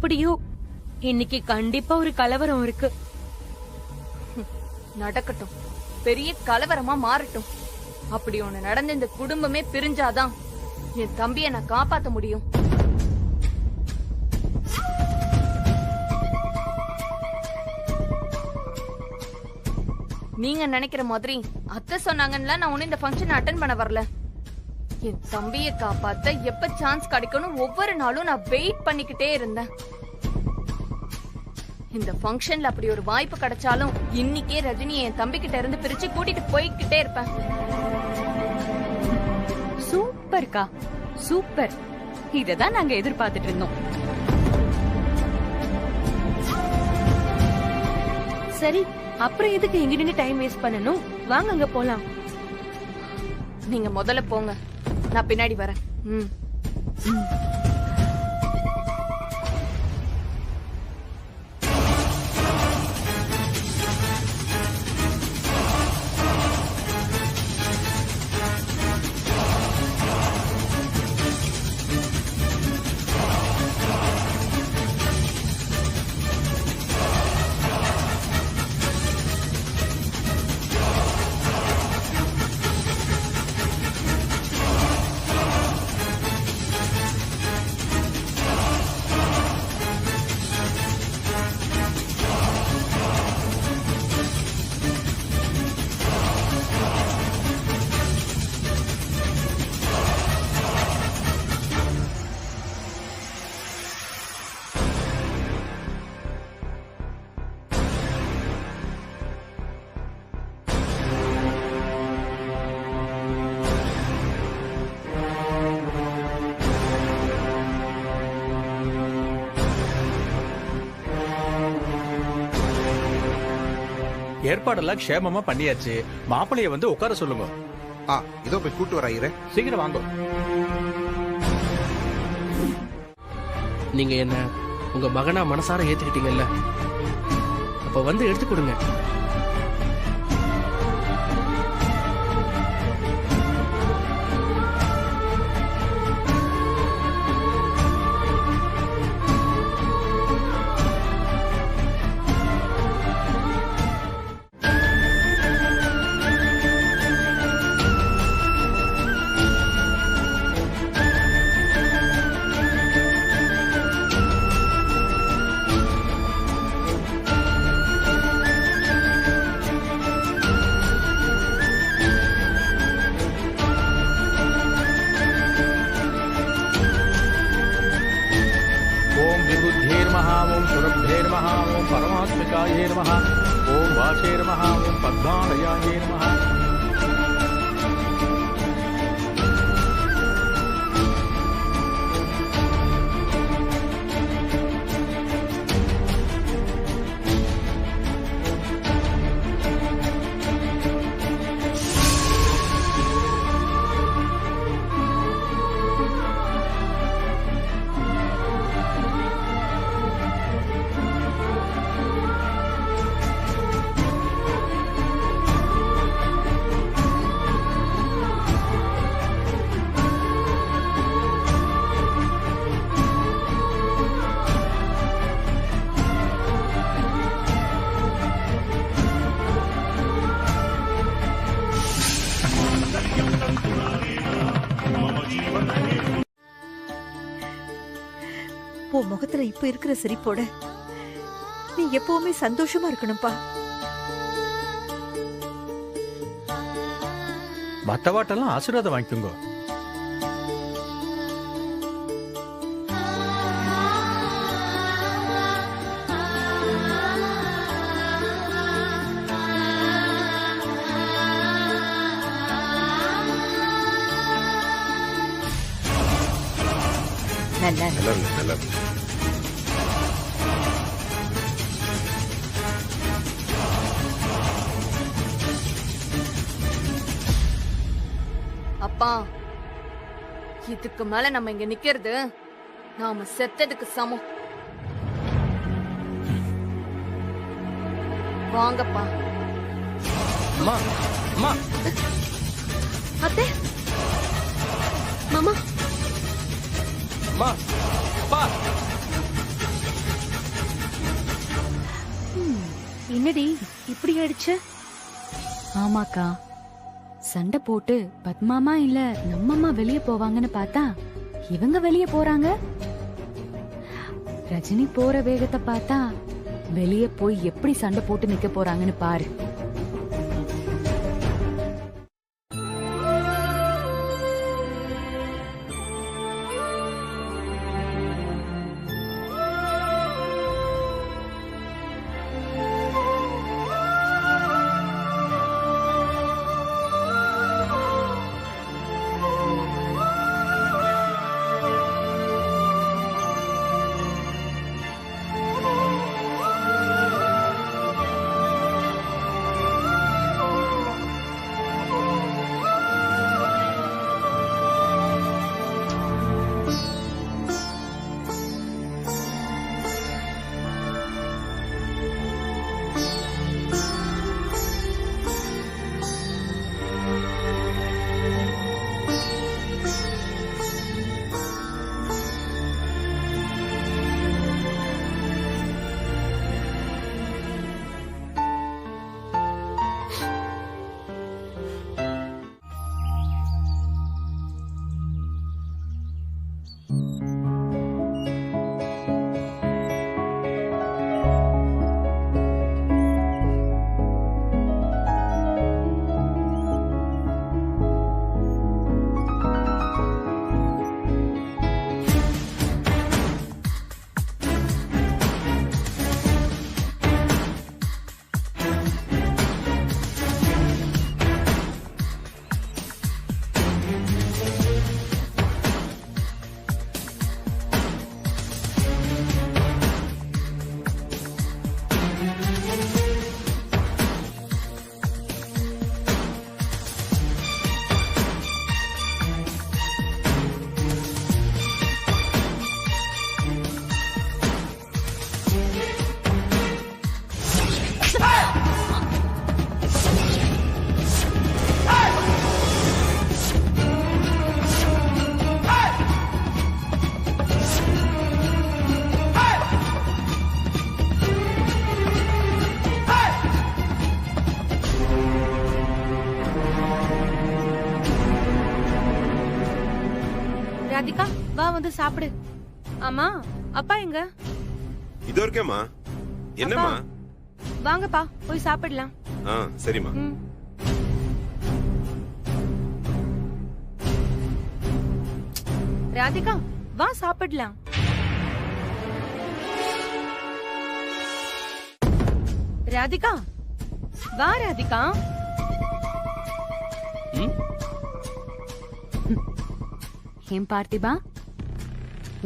எப்படியோ இன்னைக்கு கண்டிப்பா ஒரு கலவரம் இருக்கு. நடக்கட்டும், பெரிய கலவரமா மாறட்டும். அப்படி ஒண்ணு நடந்து இந்த குடும்பமே பிரிஞ்சாதான் என் தம்பியை நான் காப்பாத்த முடியும். நீங்க நினைக்கிற மாதிரி அத்தை சொன்னாங்கன்னா நான் ஒண்ணு இந்த ஃபங்க்ஷன் அட்டென்ட் பண்ண வரல. என் தம்பியை காப்பாத்த எப்ப சான்ஸ் கிடைக்கணும் ஒவ்வொரு நாளும் நான் வெயிட் பண்ணிக்கிட்டே இருந்தேன். இந்த ஃபங்க்ஷன்ல அப்படி ஒரு வாய்ப்பு கிடைச்சாலும் இன்னைக்கே ரஜினி என் தம்பி கிட்ட இருந்து பிரிச்சு கூட்டிட்டு போய்கிட்டே இருப்பேன். சூப்பர்க்கா, சூப்பர். இததான் நாங்க எதிர்பார்த்துட்டு இருந்தோம். சரி, அப்புறம் எதுக்கு எங்க நின்னு டைம் வேஸ்ட் பண்ணணும்? வாங்க அங்க போலாம். நீங்க முதல்ல போங்க, நான் பின்னாடி வரேன். ஏற்பாடெல்லாம் க்ஷேமமா பண்ணியாச்சு. மாப்பிளைய வந்து உட்கார சொல்லுங்க. இதோ போய் கூட்டு வர. சீக்கிரம் வாங்க. நீங்க என்ன உங்க மகனா மனசார ஏத்துக்கிட்டீங்கல்ல, அப்ப வந்து எடுத்து கொடுங்க. परमात्मिकाये नमः। ओम वाचे नमः। ओम पद्मालयाये नमः। உன் முகத்துல இப்ப இருக்கிற சிரிப்போட நீ எப்பவுமே சந்தோஷமா இருக்கணும்பா. மத்தவாட்டெல்லாம் ஆசீர்வாதம் வாங்கிக்கோங்க. நல்லா நல்லா அப்பா, இதுக்கு மேல நம்ம இங்க நிக்கிறது நாம செத்ததுக்கு சமம். வாங்கப்பா. அம்மா அம்மா அத்தை மாமா அம்மா அப்பா என்னடி இப்படி ஆயிடுச்சு? ஆமாக்கா, சண்டை போட்டு பத்மாமா இல்ல நம்மம்மா வெளியே போவாங்கன்னு பார்த்தா இவங்க வெளியே போறாங்க. ரஜினி போற வேகத்தை பார்த்தா வெளியே போய் எப்படி சண்டை போட்டு நிக்க போறாங்கன்னு பாரு. ராதிகா, வா வந்து சாப்பிடு. ஆமா, அப்பா எங்க? இதோ இருக்கேம்மா. என்னம்மா? வாங்கப்பா, போய் சாப்பிடலாம். சரிம்மா. ராதிகா, வா சாப்பிடலாம். ராதிகா, வா ராதிகா. ஏன் பார்த்திபா,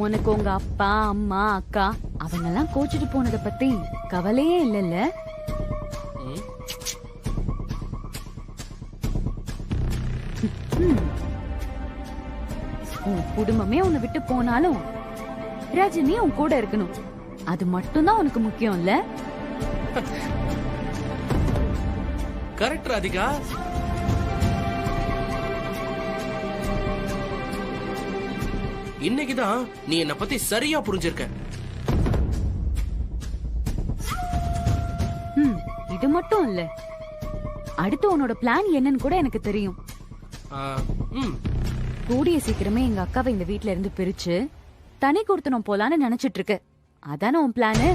உனக்கு உங்க அப்பா அம்மா அக்கா அவங்க எல்லாம் கோச்சிட்டு போனதை பத்தி கவலையே இல்லைல்ல? உன் குடும்பமே உன்னை விட்டு போனாலும் ரஜினி உன் கூட இருக்கணும், அது மட்டும்தான் உனக்கு முக்கியம் இல்ல? கரெக்ட் ராதிகா. இன்னைக்குதான் நீ என்ன பத்தி சரியா புரிஞ்சிருக்க. இது மட்டும் இல்ல, அடுத்து உன்னோட பிளான் என்னன்னு கூட எனக்கு தெரியும். கூடிய சீக்கிரமே எங்க அக்காவை இந்த வீட்ல இருந்து பிரிச்சு தனி கொடுத்தனும் போலான்னு நினைச்சிட்டு இருக்க, அதான உன் பிளானு?